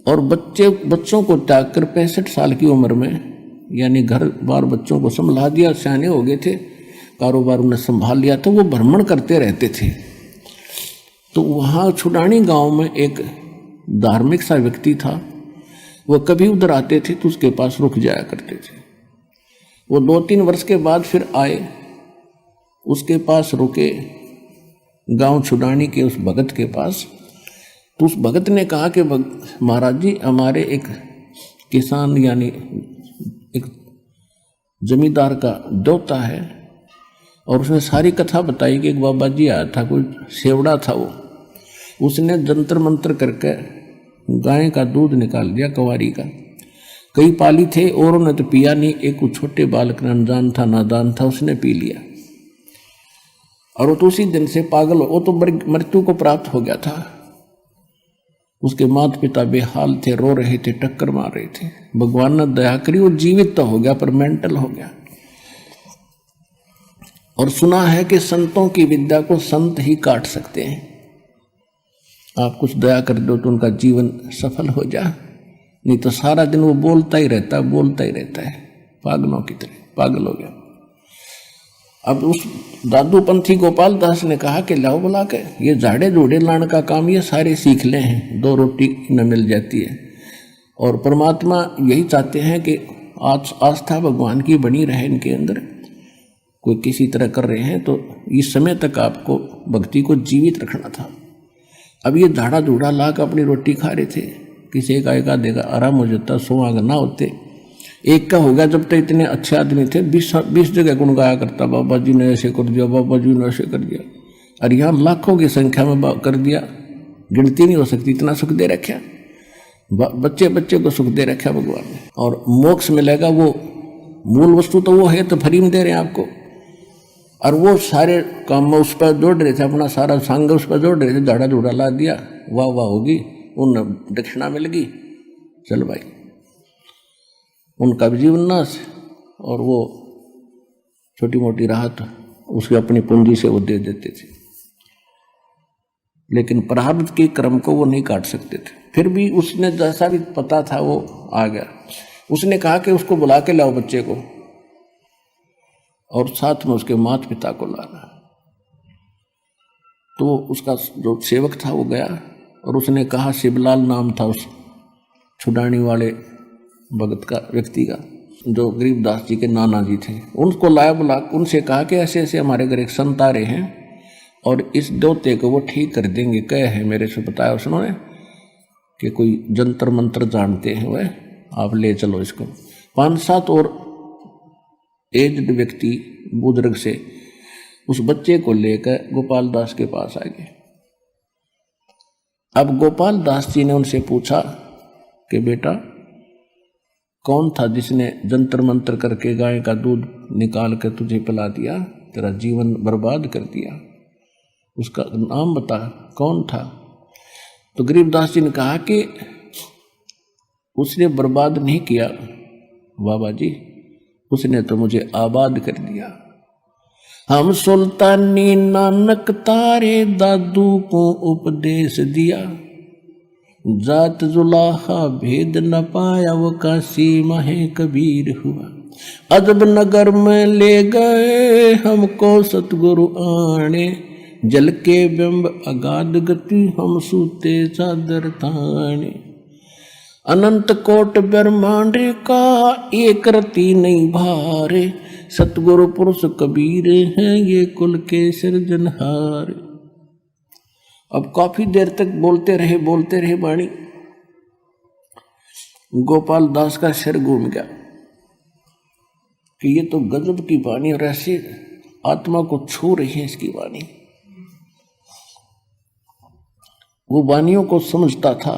और बच्चों को त्याग कर 65 साल की उम्र में, यानी घर बार बच्चों को संभाल दिया, सियाने हो गए थे, कारोबार उन्हें संभाल लिया, तो वो भ्रमण करते रहते थे। तो वहाँ छुडानी गांव में एक धार्मिक सा व्यक्ति था, वो कभी उधर आते थे तो उसके पास रुक जाया करते थे। वो 2-3 वर्ष के बाद फिर आए, उसके पास रुके, गांव छुडानी के उस भगत के पास। तो उस भगत ने कहा कि महाराज जी, हमारे एक किसान यानी एक जमींदार का दोता है, और उसने सारी कथा बताई कि एक बाबा जी आया था, कोई सेवड़ा था वो, उसने जंतर मंत्र करके गाय का दूध निकाल दिया कुंवारी का। कई पाली थे औरों ने तो पिया नहीं, एक छोटे बालक ने अनजान था नादान था उसने पी लिया और वो तो उसी दिन से पागल वो तो मृत्यु को प्राप्त हो गया था। उसके माता पिता बेहाल थे, रो रहे थे, टक्कर मार रहे थे। भगवान ने दया करी, वो जीवित तो हो गया पर मेंटल हो गया। और सुना है कि संतों की विद्या को संत ही काट सकते हैं। आप कुछ दया कर दो तो उनका जीवन सफल हो जाए, नहीं तो सारा दिन वो बोलता ही रहता है पागलों की तरह, पागल हो गया। अब उस दादू पंथी गोपाल दास ने कहा कि लाओ बुला के ये झाड़े झूड़े लाने का काम ये सारे सीख ले हैं, 2 रोटी न मिल जाती है। और परमात्मा यही चाहते हैं कि आस्था भगवान की बनी रहे इनके अंदर। कोई किसी तरह कर रहे हैं तो इस समय तक आपको भक्ति को जीवित रखना था। अब ये झाड़ा झूड़ा ला कर अपनी रोटी खा रहे थे, किसी एक देगा आराम हो जाता, 100 आगे ना होते। एक का हो गया, जब तक इतने अच्छे आदमी थे 20 जगह गुण गाया करता, बाबा जी ने ऐसे कर दिया, बाबा जी ने ऐसे कर दिया। और यहाँ लाखों की संख्या में कर दिया, गिनती नहीं हो सकती, इतना सुख दे रखा बच्चे बच्चे को, सुख दे रखा भगवान ने। और मोक्ष मिलेगा, वो मूल वस्तु तो वो है, तो फ्री में दे रहे हैं आपको। और वो सारे काम में उस पर जोड़ रहे थे, अपना सारा सांग उस पर जोड़ रहे थे, झाड़ा झूड़ा ला दिया, वाह वाह होगी, उन दक्षिणा मिल गई, चल भाई उनका भी जीवन नाश। और वो छोटी मोटी राहत उसकी अपनी पूंजी से वो दे देते थे, लेकिन प्रारब्ध के क्रम को वो नहीं काट सकते थे। फिर भी उसने जैसा भी पता था वो आ गया। उसने कहा कि उसको बुला के लाओ बच्चे को, और साथ में उसके माता पिता को लाना। तो उसका जो सेवक था वो गया और उसने कहा, शिवलाल नाम था उस छुड़ानी वाले भगत का, व्यक्ति का, जो गरीबदास जी के नाना जी थे। उनको लाया, बुला उनसे कहा कि ऐसे ऐसे हमारे घर एक संत आ रहे हैं और इस देवते को वो ठीक कर देंगे। कहे है मेरे से बताया उसने कि कोई जंतर मंत्र जानते हैं वह, आप ले चलो इसको। 5-7 और एज्ड व्यक्ति बुजुर्ग से उस बच्चे को लेकर गोपाल दास के पास आ गए। अब गोपाल दास जी ने उनसे पूछा कि बेटा कौन था जिसने जंतर मंत्र करके गाय का दूध निकाल कर तुझे पिला दिया, तेरा जीवन बर्बाद कर दिया, उसका नाम बता कौन था। तो गरीबदास जी ने कहा कि उसने बर्बाद नहीं किया बाबा जी, उसने तो मुझे आबाद कर दिया। हम सुल्तानी नानक तारे दादू को उपदेश दिया, जात जुलाहा भेद न पाया वो काशी महे कबीर हुआ। अदब नगर में ले गए हमको सतगुरु आने, जल के बिंब अगाध गति हम सूते चादर ताने। अनंत कोट ब्रह्मांड का एक रति नहीं भारे, सतगुरु पुरुष कबीर हैं ये कुल के सिरजनहार। अब काफी देर तक बोलते रहे वाणी। गोपाल दास का सिर घूम गया कि ये तो गजब की वाणी और ऐसे आत्मा को छू रही है इसकी वाणी। वो वाणियों को समझता था।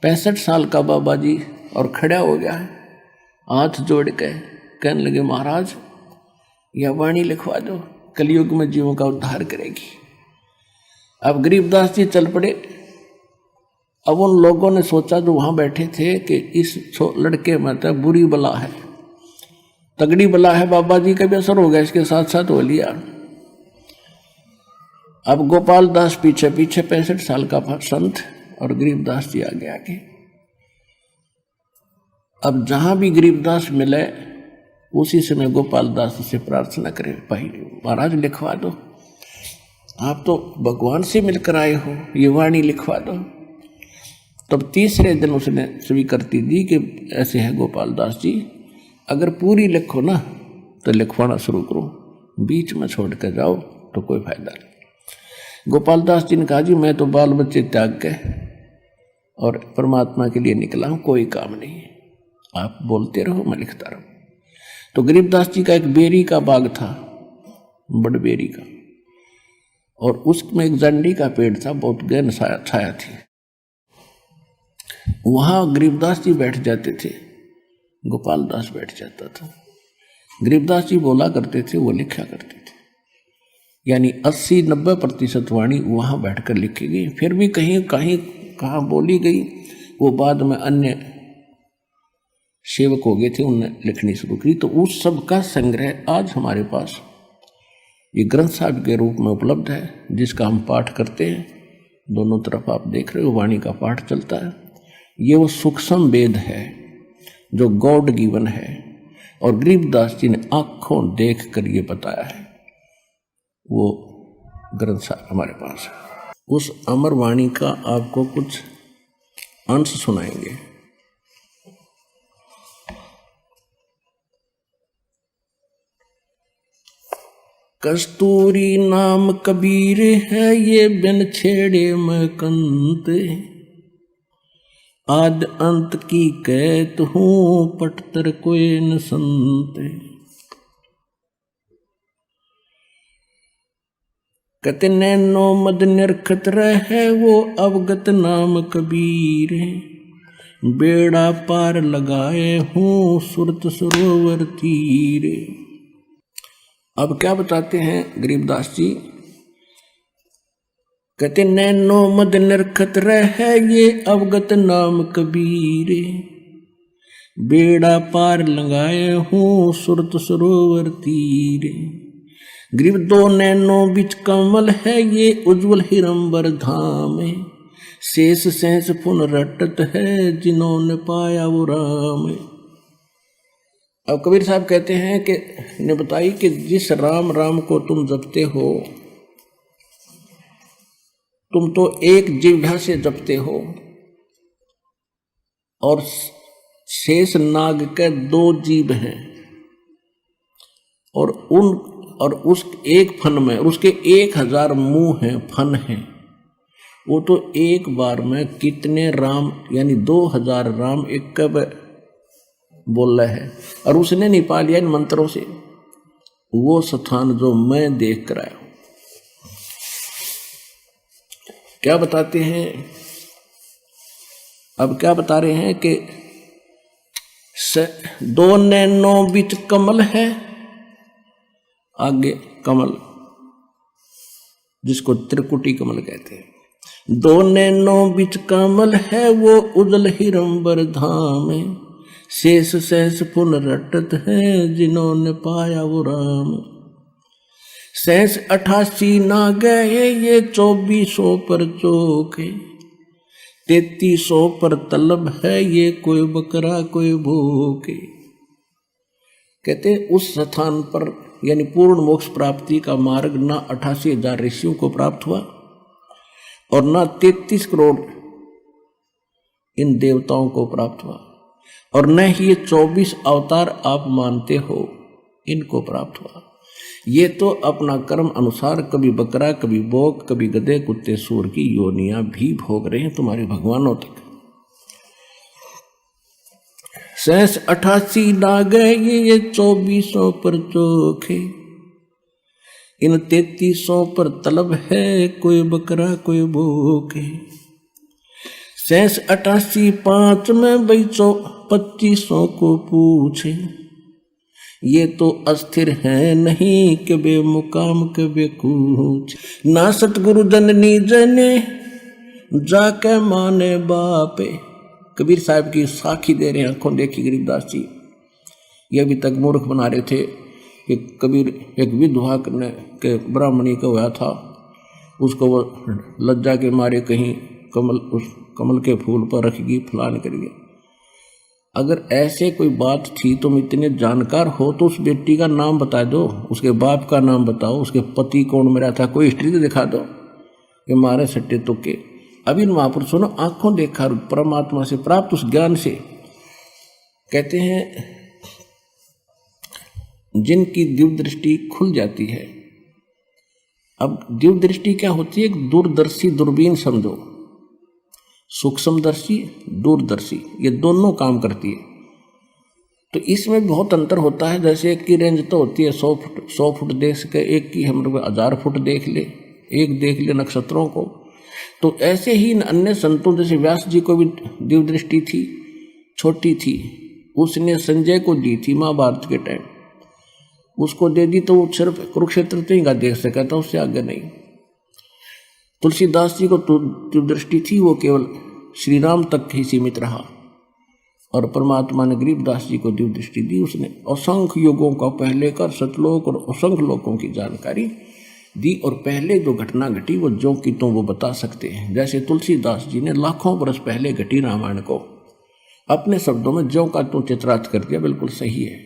65 साल का बाबा जी और खड़ा हो गया है, हाथ जोड़ के कहने लगे, महाराज यह वाणी लिखवा दो, कलयुग में जीवों का उद्धार करेगी। अब गरीबदास जी चल पड़े। अब उन लोगों ने सोचा जो वहां बैठे थे कि इस लड़के में तो बुरी बला है, तगड़ी बला है, बाबा जी का भी असर हो गया, इसके साथ साथ हो लिया। अब गोपाल दास पीछे पीछे 65 साल का संत और गरीबदास जी आगे आगे। अब जहां भी गरीबदास मिले उसी समय गोपाल दास से प्रार्थना करे, भाई महाराज लिखवा दो, आप तो भगवान से मिलकर आए हो, ये वाणी लिखवा दो। तब तीसरे दिन उसने स्वीकृति दी कि ऐसे है गोपाल दास जी, अगर पूरी लिखो ना तो लिखवाना शुरू करो, बीच में छोड़ कर जाओ तो कोई फायदा नहीं। गोपाल दास जी ने कहा, जी मैं तो बाल बच्चे त्याग के और परमात्मा के लिए निकला हूं, कोई काम नहीं, आप बोलते रहो मैं लिखता रहूं। तो गरीबदास जी का एक बेरी का बाग था, बड़ बेरी का, और उसमें एक जंडी का पेड़ था, बहुत गहन छाया थी। वहां गरीबदास जी बैठ जाते थे, गोपाल दास बैठ जाता था। गरीबदास जी बोला करते थे, वो लिखा करते थे, यानी 80-90% वाणी वहां बैठकर लिखी गई। फिर भी कहीं कहीं कहाँ बोली गई, वो बाद में अन्य सेवक हो गए थे, उनने लिखनी शुरू की। तो उस सब का संग्रह आज हमारे पास ये ग्रंथ साहिब के रूप में उपलब्ध है, जिसका हम पाठ करते हैं। दोनों तरफ आप देख रहे हो वाणी का पाठ चलता है। ये वो सूक्ष्म वेद है जो गॉड गिवन है, और गरीबदास जी ने आंखों देख कर ये बताया है। वो ग्रंथ साहिब हमारे पास है। उस अमर वाणी का आपको कुछ अंश सुनाएंगे। कस्तूरी नाम कबीर है, ये बिन छेड़े मैं कंत, आद अंत की कहत हूँ पटतर कोई न संत। कहते नैनो मद निरखत रहे, वो अवगत नाम कबीर, बेड़ा पार लगाए हूँ सुरत सरोवर तीर। अब क्या बताते हैं गरीबदास जी? कहते नैनो मद निरखत रहे, ये अवगत नाम कबीर, बेड़ा पार लगाए हूँ सुरत सरोवर तीर। गरीब दो नैनो बिच कमल है, ये उज्ज्वल हिरंबर धाम, शेष सहस पुन रटत है, जिन्होंने पाया वो राम। अब कबीर साहब कहते हैं कि ने बताई कि जिस राम राम को तुम जपते हो, तुम तो एक जिह्वा से जपते हो, और शेष नाग के 2 जीभ हैं, और उस एक फन में उसके 1000 मुंह हैं, फन हैं। वो तो एक बार में कितने राम यानी 2000 राम एक बोल रहा है, और उसने नहीं पा लिया इन मंत्रों से वो स्थान जो मैं देख कर आया हूं। क्या बताते हैं? अब क्या बता रहे हैं कि 2 नैनो बिच कमल है, आगे कमल जिसको त्रिकुटी कमल कहते हैं। 2 नैनो बिच कमल है, वो उजल हिरंबर धाम, शेष सहस पुन रटत है, जिन्होंने पाया वो राम। सहस 88 ना गए, ये 2400 पर चोक, 3300 पर तलब है, ये कोई बकरा कोई भूख। कहते उस स्थान पर यानी पूर्ण मोक्ष प्राप्ति का मार्ग ना 88,000 ऋषियों को प्राप्त हुआ, और ना 33 करोड़ इन देवताओं को प्राप्त हुआ, और न ही ये 24 अवतार आप मानते हो इनको प्राप्त हुआ। ये तो अपना कर्म अनुसार कभी बकरा, कभी बोक, कभी गधे, कुत्ते, सूर की योनियां भी भोग रहे हैं तुम्हारे भगवानों तक। सहस 88 ना गए, ये 2400 पर चोखे, इन 3300 पर तलब है, कोई बकरा कोई भूखे। सहस 88 5 में भाई 2500 को पूछे, ये तो अस्थिर है नहीं के बेमुकाम के बेकूच। ना सतगुरु जननी जने जाके माने बापे। कबीर साहब की साखी दे रहे हैं, आंखों देखी गरीबदास जी। ये अभी तक मूर्ख बना रहे थे कि कबीर एक विधवा के ब्राह्मणी का हुआ था, उसको वो लज्जा के मारे कहीं उस कमल के फूल पर रखेगी, फलान करिए। अगर ऐसे कोई बात थी, तुम इतने जानकार हो तो उस बेटी का नाम बता दो, उसके बाप का नाम बताओ, उसके पति कौन मेरा था, कोई हिस्ट्री तो दिखा दो। ये मारे सट्टे तुक्के। अभी इन महापुरुषों ने आंखों देखा परमात्मा से प्राप्त उस ज्ञान से। कहते हैं जिनकी दिव्य दृष्टि खुल जाती है। अब दिव्य दृष्टि क्या होती है? एक दूरदर्शी दूरबीन समझो, सूक्ष्मदर्शी दूरदर्शी, ये दोनों काम करती है। तो इसमें बहुत अंतर होता है। जैसे एक की रेंज तो होती है 100 फुट देख सके, एक की हम 1000 फुट देख ले, एक देख ले नक्षत्रों को, तो ऐसे ही अन्य संतों जैसे व्यास जी को भी दिव्य दृष्टि थी, छोटी थी, उसने संजय को दी थी महाभारत के टाइम, उसको दे दी तो वो सिर्फ कुरुक्षेत्र तक ही देख सका था, उससे आगे नहीं। तुलसीदास जी को तो दिव्य दृष्टि थी, वो केवल श्री राम तक ही सीमित रहा, और परमात्मा ने गरीबदास जी को दिव्य दृष्टि दी। उसने असंख्य युगों का पहले का सतलोक और असंख्य लोकों की जानकारी दी, और पहले जो घटना घटी वो जो की तो वो बता सकते हैं। जैसे तुलसीदास जी ने लाखों वर्ष पहले घटी रामायण को अपने शब्दों में जो का तो चित्रार्थ कर दिया, बिल्कुल सही है,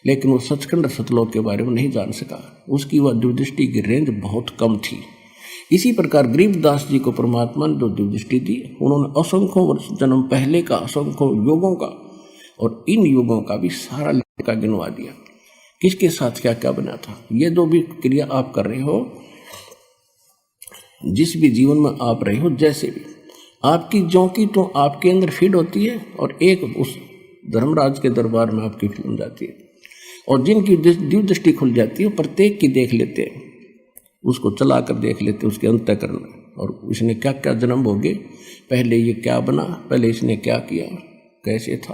लेकिन वो सचखंड सतलोक के बारे में नहीं जान सका, उसकी वह दिव्य दृष्टि की रेंज बहुत कम थी। इसी प्रकार गरीबदास जी को परमात्मा ने जो दिव्य दृष्टि दी, उन्होंने असंख्यों वर्ष जन्म पहले का, असंख्यों युगों का और इन युगों का भी सारा लेखा गिनवा दिया, किसके साथ क्या क्या बना था। ये जो भी क्रिया आप कर रहे हो, जिस भी जीवन में आप रहे हो, जैसे भी आपकी जो की तो आपके अंदर फीड होती है, और एक उस धर्मराज के दरबार में आपकी फिल्म जाती है, और जिनकी दिव्य दृष्टि खुल जाती है प्रत्येक की देख लेते हैं, उसको चला कर देख लेते हैं, उसके अंतःकरण में, और इसने क्या क्या जन्म भोगे, पहले ये क्या बना, पहले इसने क्या किया, कैसे था।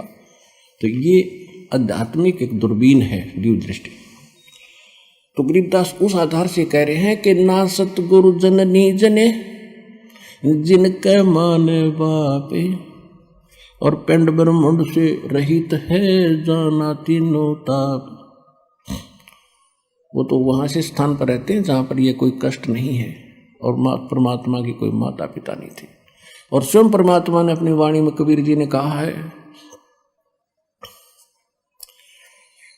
तो ये आध्यात्मिक एक दूरबीन है दिव्य दृष्टि। तो गरीबदास उस आधार से कह रहे हैं कि ना सतगुरु जननी जने जिनके मान बापे, और पिंड ब्रह्मांड से रहित है जाना तीनों ताप। वो तो वहाँ से स्थान पर रहते हैं जहाँ पर ये कोई कष्ट नहीं है, और परमात्मा की कोई माता पिता नहीं थी। और स्वयं परमात्मा ने अपनी वाणी में, कबीर जी ने कहा है,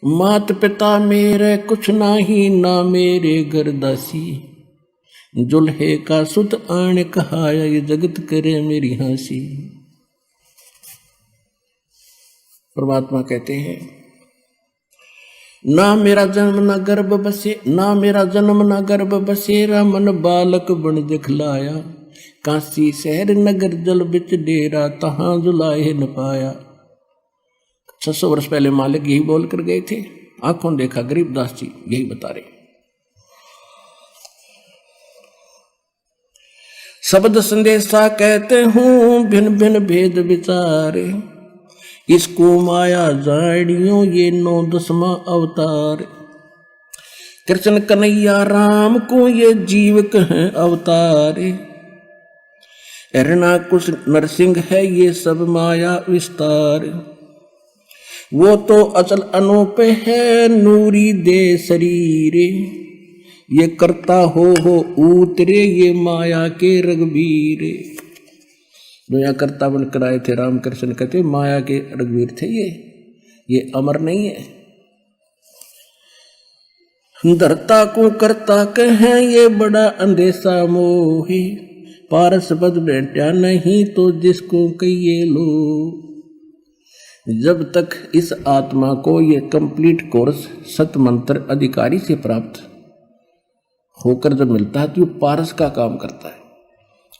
मात पिता मेरे कुछ नाही, ना मेरे घर दासी, जुल्हे का सुत आने कहाया, ये जगत करे मेरी हंसी। परमात्मा कहते हैं, ना मेरा जन्म ना गर्भ बसे, ना मेरा जन्म ना गर्भ बसेरा, मन बालक बन दिखलाया, काशी शहर नगर जल बिच डेरा, तहां जुलाए न पाया। 600 वर्ष पहले मालिक यही बोल कर गए थे, आंखों देखा गरीबदास जी यही बता रहे। शब्द संदेशा कहते हूँ भिन्न भिन्न भेद विचारे, इसको माया जाड़ियों ये 9 अवतार, कृष्ण कन्हैया राम को ये जीव कहें अवतारे, हिरणाकुश नरसिंह है ये सब माया विस्तार, वो तो अचल अनूप है नूरी दे शरीरे, ये करता हो उतरे ये माया के रघुवीरे। जो यहाँ करता बनकर आए थे रामकृष्ण कहते माया के रघुवीर थे ये अमर नहीं है। धरता को करता कहें ये बड़ा अंदेशा मोहे, पारस पद बैठा नहीं तो जिसको कहिए लो। जब तक इस आत्मा को ये कंप्लीट कोर्स सत मंत्र अधिकारी से प्राप्त होकर जब मिलता है तो ये पारस का काम करता है,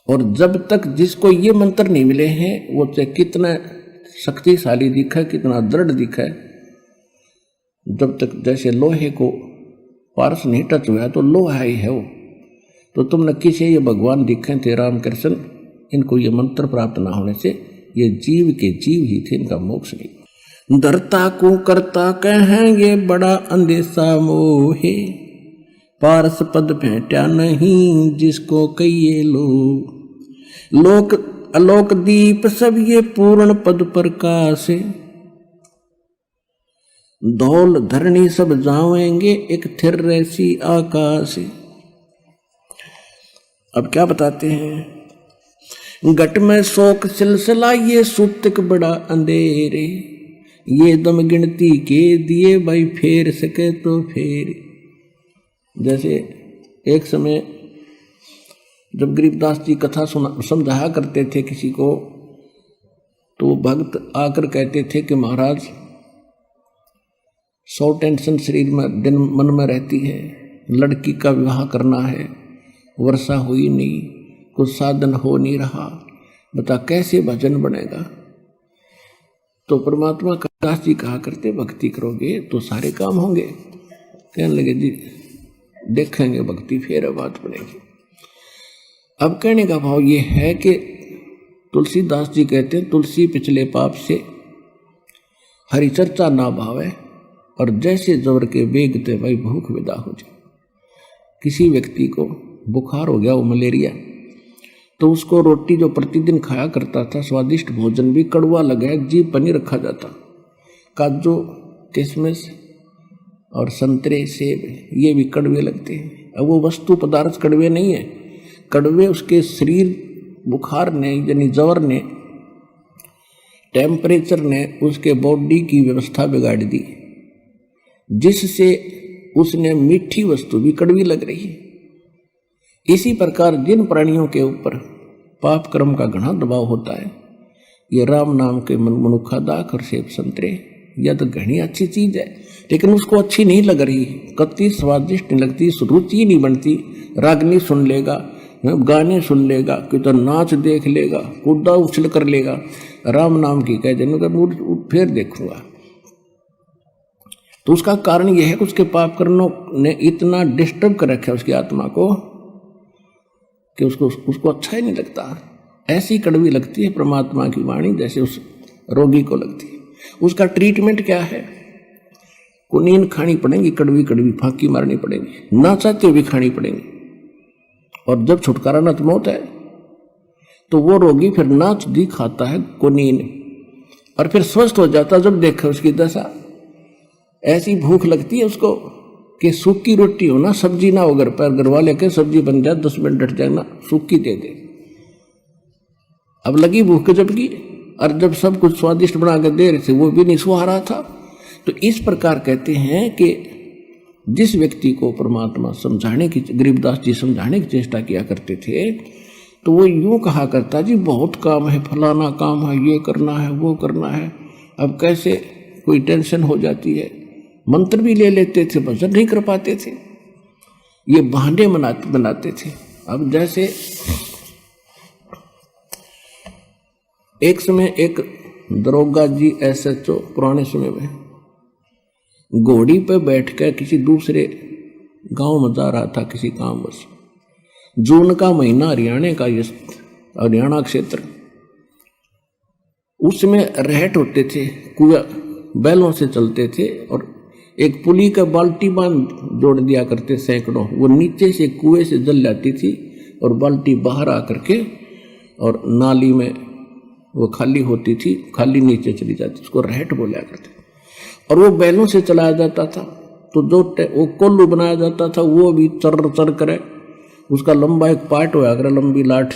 और जब तक जिसको ये मंत्र नहीं मिले हैं वो चाहे कितना शक्तिशाली दिखा, कितना दृढ़ दिखा है, जब तक जैसे लोहे को पारस नहीं टच हुआ तो लोहा ही है वो। तो तुमने किसे ये भगवान दिखे थे रामकृष्ण, इनको ये मंत्र प्राप्त ना होने से ये जीव के जीव ही थे, इनका मोक्ष नहीं। धरता को करता कहें ये बड़ा अंदेशा मोहे, पारस पद भेंटा नहीं जिसको कहिए लो। लोक अलोक दीप सब ये पूर्ण पद प्रकाश, धौल धरणी सब जावेंगे एक थिर रैसी आकाश। अब क्या बताते हैं, घट में शोक सिलसिला ये सुतक बड़ा अंधेरे, ये दम गिनती के दिए भाई फेर सके तो फेर। जैसे एक समय जब गरीबदास जी कथा समझाया करते थे किसी को, तो भक्त आकर कहते थे कि महाराज 100 टेंशन शरीर में दिन मन में रहती है, लड़की का विवाह करना है, वर्षा हुई नहीं, कुछ साधन हो नहीं रहा, बता कैसे भजन बनेगा। तो परमात्मा दास जी कहा करते भक्ति करोगे तो सारे काम होंगे। कहने लगे जी देखेंगे भक्ति फिर बात बनेगी। अब कहने का भाव ये है कि तुलसीदास जी कहते हैं, तुलसी पिछले पाप से हरि चर्चा ना भावे, और जैसे जबर के बेगते भाई भूख विदा हो जाए। किसी व्यक्ति को बुखार हो गया, वो मलेरिया, तो उसको रोटी जो प्रतिदिन खाया करता था, स्वादिष्ट भोजन भी कड़वा लगा, जीभ पर नहीं रखा जाता। काजू, किशमिश और संतरे, सेब, ये भी कड़वे लगते हैं। अब वो वस्तु पदार्थ कड़वे नहीं है, कड़वे उसके शरीर, बुखार ने यानी जवर ने, टेम्परेचर ने उसके बॉडी की व्यवस्था बिगाड़ दी, जिससे उसने मीठी वस्तु भी कड़वी लग रही है। इसी प्रकार जिन प्राणियों के ऊपर पाप कर्म का घना दबाव होता है, ये राम नाम के मनुखा, दाख और सेब, संतरे, यह तो घनी अच्छी चीज है, लेकिन उसको अच्छी नहीं लग रही, कत्ती स्वादिष्ट नहीं लगती, रुचि नहीं बनती। रागनी सुन लेगा, गाने सुन लेगा, कि तो नाच देख लेगा, कूदा उछल कर लेगा, राम नाम की कह देने फिर देखूंगा। तो उसका कारण यह है कि उसके पाप कर्मों ने इतना डिस्टर्ब कर रखा है उसकी आत्मा को कि उसको अच्छा ही नहीं लगता। ऐसी कड़वी लगती है परमात्मा की वाणी जैसे उस रोगी को लगती है। उसका ट्रीटमेंट क्या है? कुनीन खानी पड़ेगी, कड़वी कड़वी फांकी मारनी पड़ेगी, ना चाहते हुए भी खानी पड़ेगी। और जब छुटकारा न मौत है तो वो रोगी फिर नाच दी खाता है कुनीन, और फिर स्वस्थ हो जाता जब देखा उसकी दशा। ऐसी भूख लगती है उसको कि सूखी रोटी हो ना, सब्जी ना हो घर पर, घर वाले के सब्जी बन जाए 10 मिनट डट जाए ना, सूखी दे दे। अब लगी भूख जबकि, और जब सब कुछ स्वादिष्ट बना कर दे रहे थे वो भी नहीं सुहा रहा था। तो इस प्रकार कहते हैं कि जिस व्यक्ति को परमात्मा समझाने की, गरीबदास जी समझाने की चेष्टा किया करते थे, तो वो यूं कहा करता, जी बहुत काम है, फलाना काम है, ये करना है, वो करना है। अब कैसे कोई टेंशन हो जाती है, मंत्र भी ले लेते थे, भजन नहीं कर पाते थे, ये बहाने बनाते थे। अब जैसे एक समय एक दरोगा जी SHO पुराने समय में घोड़ी पे बैठकर किसी दूसरे गांव में जा रहा था किसी काम बस। जून का महीना, हरियाणा क्षेत्र, उसमें रहट होते थे, कुआं बैलों से चलते थे, और एक पुली का बाल्टी बांध जोड़ दिया करते सैकड़ों, वो नीचे से कुएं से जल जाती थी और बाल्टी बाहर आकर के और नाली में वो खाली होती थी, खाली नीचे चली जाती, उसको रहट बोला करते। और वो बैलों से चलाया जाता था, तो जो वो कोल्लू बनाया जाता था वो भी चर चर करे, उसका लंबा एक पार्ट होया करे, लंबी लठ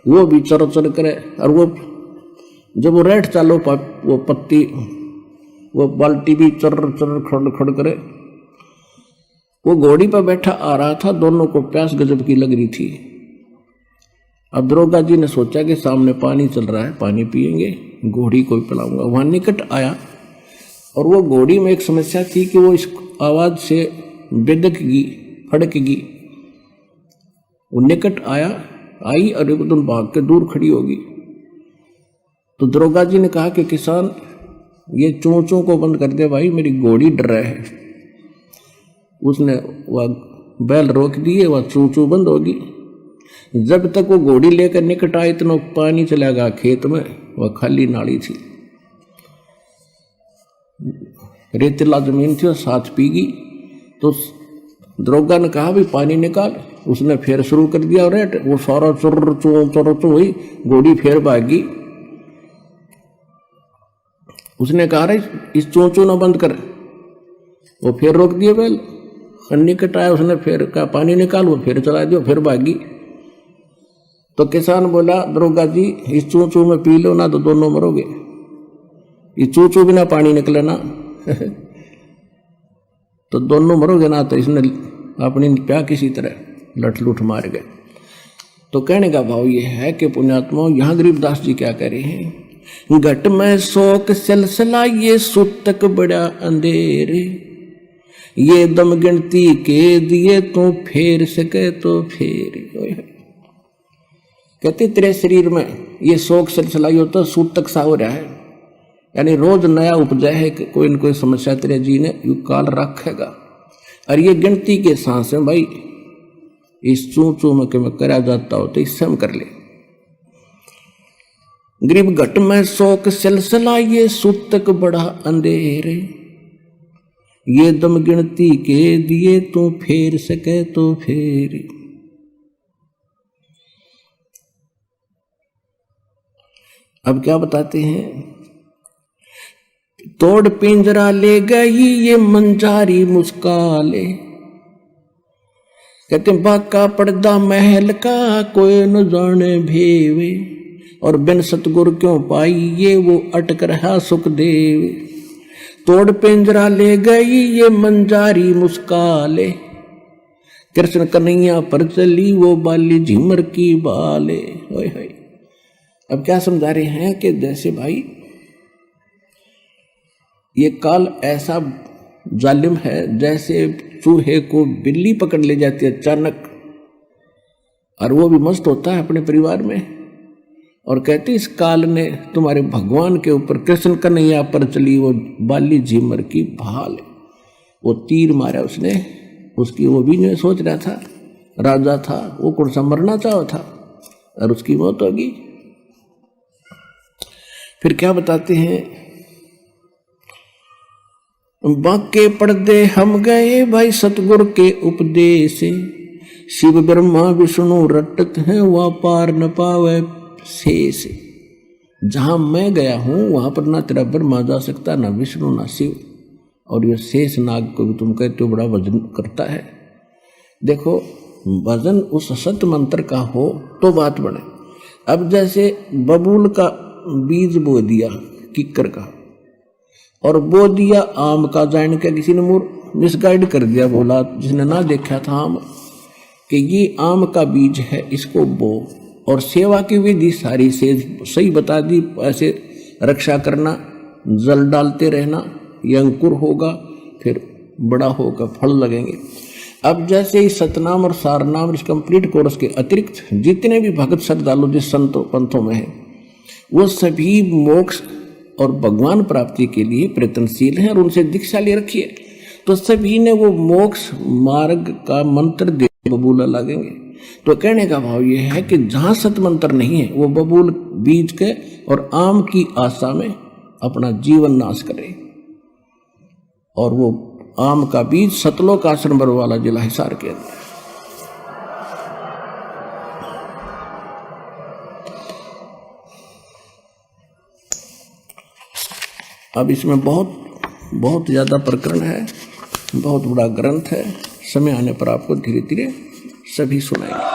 वो भी चर चर करे। और वो जब वो रहट चालो वो पत्ती, वो बाल्टी भी चर चर खड़ खड़ करे। वो घोड़ी पर बैठा आ रहा था, दोनों को प्यास गजब की लग रही थी। अब दरोगा जी ने सोचा कि सामने पानी चल रहा है, पानी पिएंगे, घोड़ी को पिलाऊंगा। वहां निकट आया, और वो घोड़ी में एक समस्या थी कि वो इस आवाज से बेदकगी, फड़कगी। वो निकट आई और एकदम भाग के दूर खड़ी होगी। तो दरोगा जी ने कहा कि किसान, ये चोंचों को बंद कर दे भाई, मेरी घोड़ी डर रहा है। उसने वह बैल रोक दिए, वह चोंचों बंद होगी। जब तक वो घोड़ी लेकर निकट आए इतना पानी चला गया खेत में, वह खाली नाली थी, रेतीला जमीन थी, और साथ पीगी। तो दरोगा ने कहा भी पानी निकाल, उसने फिर शुरू कर दिया, और वो सारा चुर चुर हुई, घोड़ी फिर भागी। उसने कहा रे इस चोंचों ना बंद कर, वो फिर रोक दिए बैल। निकट आया, उसने फिर कहा पानी निकाल, वो फिर चला दिया, फिर भागी। तो किसान बोला, दरोगा जी इस चोंचों में पी लो ना तो दोनों मरोगे, ये चोंचों बिना पानी निकले ना तो दोनों मरोगे ना। तो इसने अपनी प्या किसी तरह लठ लुठ मार गए। तो कहने का भाव ये है कि पुण्यात्मा, यहाँ गरीबदास जी क्या कह रहे हैं, घट में शोक सिलसिला ये सुतक बड़ा अंधेरे, ये दम गिनती के दिए तो फेर सके तो फेर। कहते तेरे शरीर में ये शोक सिलसिला होता, सूतक सा हो रहा है, यानी रोज नया उपजा है कि कोई न कोई समस्या तेरे जी ने यू काल रखेगा। और ये गिनती के सांस है भाई, इस चू चू में मैं करा जाता हो तो इससे हम कर ले। गरीब घट में शोक सिलसिला ये सूतक बड़ा अंधेरे, ये दम गिनती के दिए तू फेर सके तो फेर। अब क्या बताते हैं, तोड़ पिंजरा ले गई ये मंजारी मुस्काले, कहते बाका पर्दा महल का कोई न जाने भेवे, और बिन सतगुर क्यों पाई ये वो अटक रहा सुखदेव। तोड़ पिंजरा ले गई ये मंजारी मुस्काले, कृष्ण कन्हैया पर चली वो बाली झिमर की बाले। होय होय। अब क्या समझा रहे हैं कि जैसे भाई ये काल ऐसा जालिम है, जैसे चूहे को बिल्ली पकड़ ले जाती है अचानक, और वो भी मस्त होता है अपने परिवार में, और कहती इस काल ने तुम्हारे भगवान के ऊपर कृष्ण कन्हैया पर चली वो बाली झिमर की भाल। वो तीर मारा उसने, उसकी वो भी नहीं सोच रहा था, राजा था वो कौन सा मरना चाहा था, और उसकी मौत होगी। फिर क्या बताते हैं, बाके पर्दे हम गए भाई सतगुर के उपदेश, शिव ब्रह्मा विष्णु रटत हैं वह पार न पावे शेष। जहां मैं गया हूं वहां पर ना तेरा ब्रह्मा जा सकता, ना विष्णु ना शिव, और ये शेष नाग को भी तुम कहते हो बड़ा वजन करता है। देखो वजन उस सत्य मंत्र का हो तो बात बने। अब जैसे बबूल का बीज बो दिया किक्कर का, और बो दिया आम का, जान के किसी ने मिसगाइड कर दिया, बोला जिसने ना देखा था आम कि ये आम का बीज है, इसको बो, और सेवा की विधि सारी से सही बता दी। ऐसे रक्षा करना, जल डालते रहना, ये अंकुर होगा फिर बड़ा होगा, फल लगेंगे। अब जैसे ही सतनाम और सारनाम इस कंप्लीट कोर्स के अतिरिक्त जितने भी भगत श्रद्धालु जिस संतों पंथों में हैं, वो सभी मोक्ष और भगवान प्राप्ति के लिए प्रयत्नशील हैं, और उनसे दीक्षा ले रखिए तो सभी ने वो मोक्ष मार्ग का मंत्र दे बबूला लगेंगे। तो कहने का भाव ये है कि जहां सत मंत्र नहीं है वो बबूल बीज के और आम की आशा में अपना जीवन नाश करे, और वो आम का बीज सतलोक आश्रम बरवाला जिला हिसार के अंदर। अब इसमें बहुत ज्यादा प्रकरण है, बहुत बड़ा ग्रंथ है, समय आने पर आपको धीरे धीरे सभी सुनाएंगे।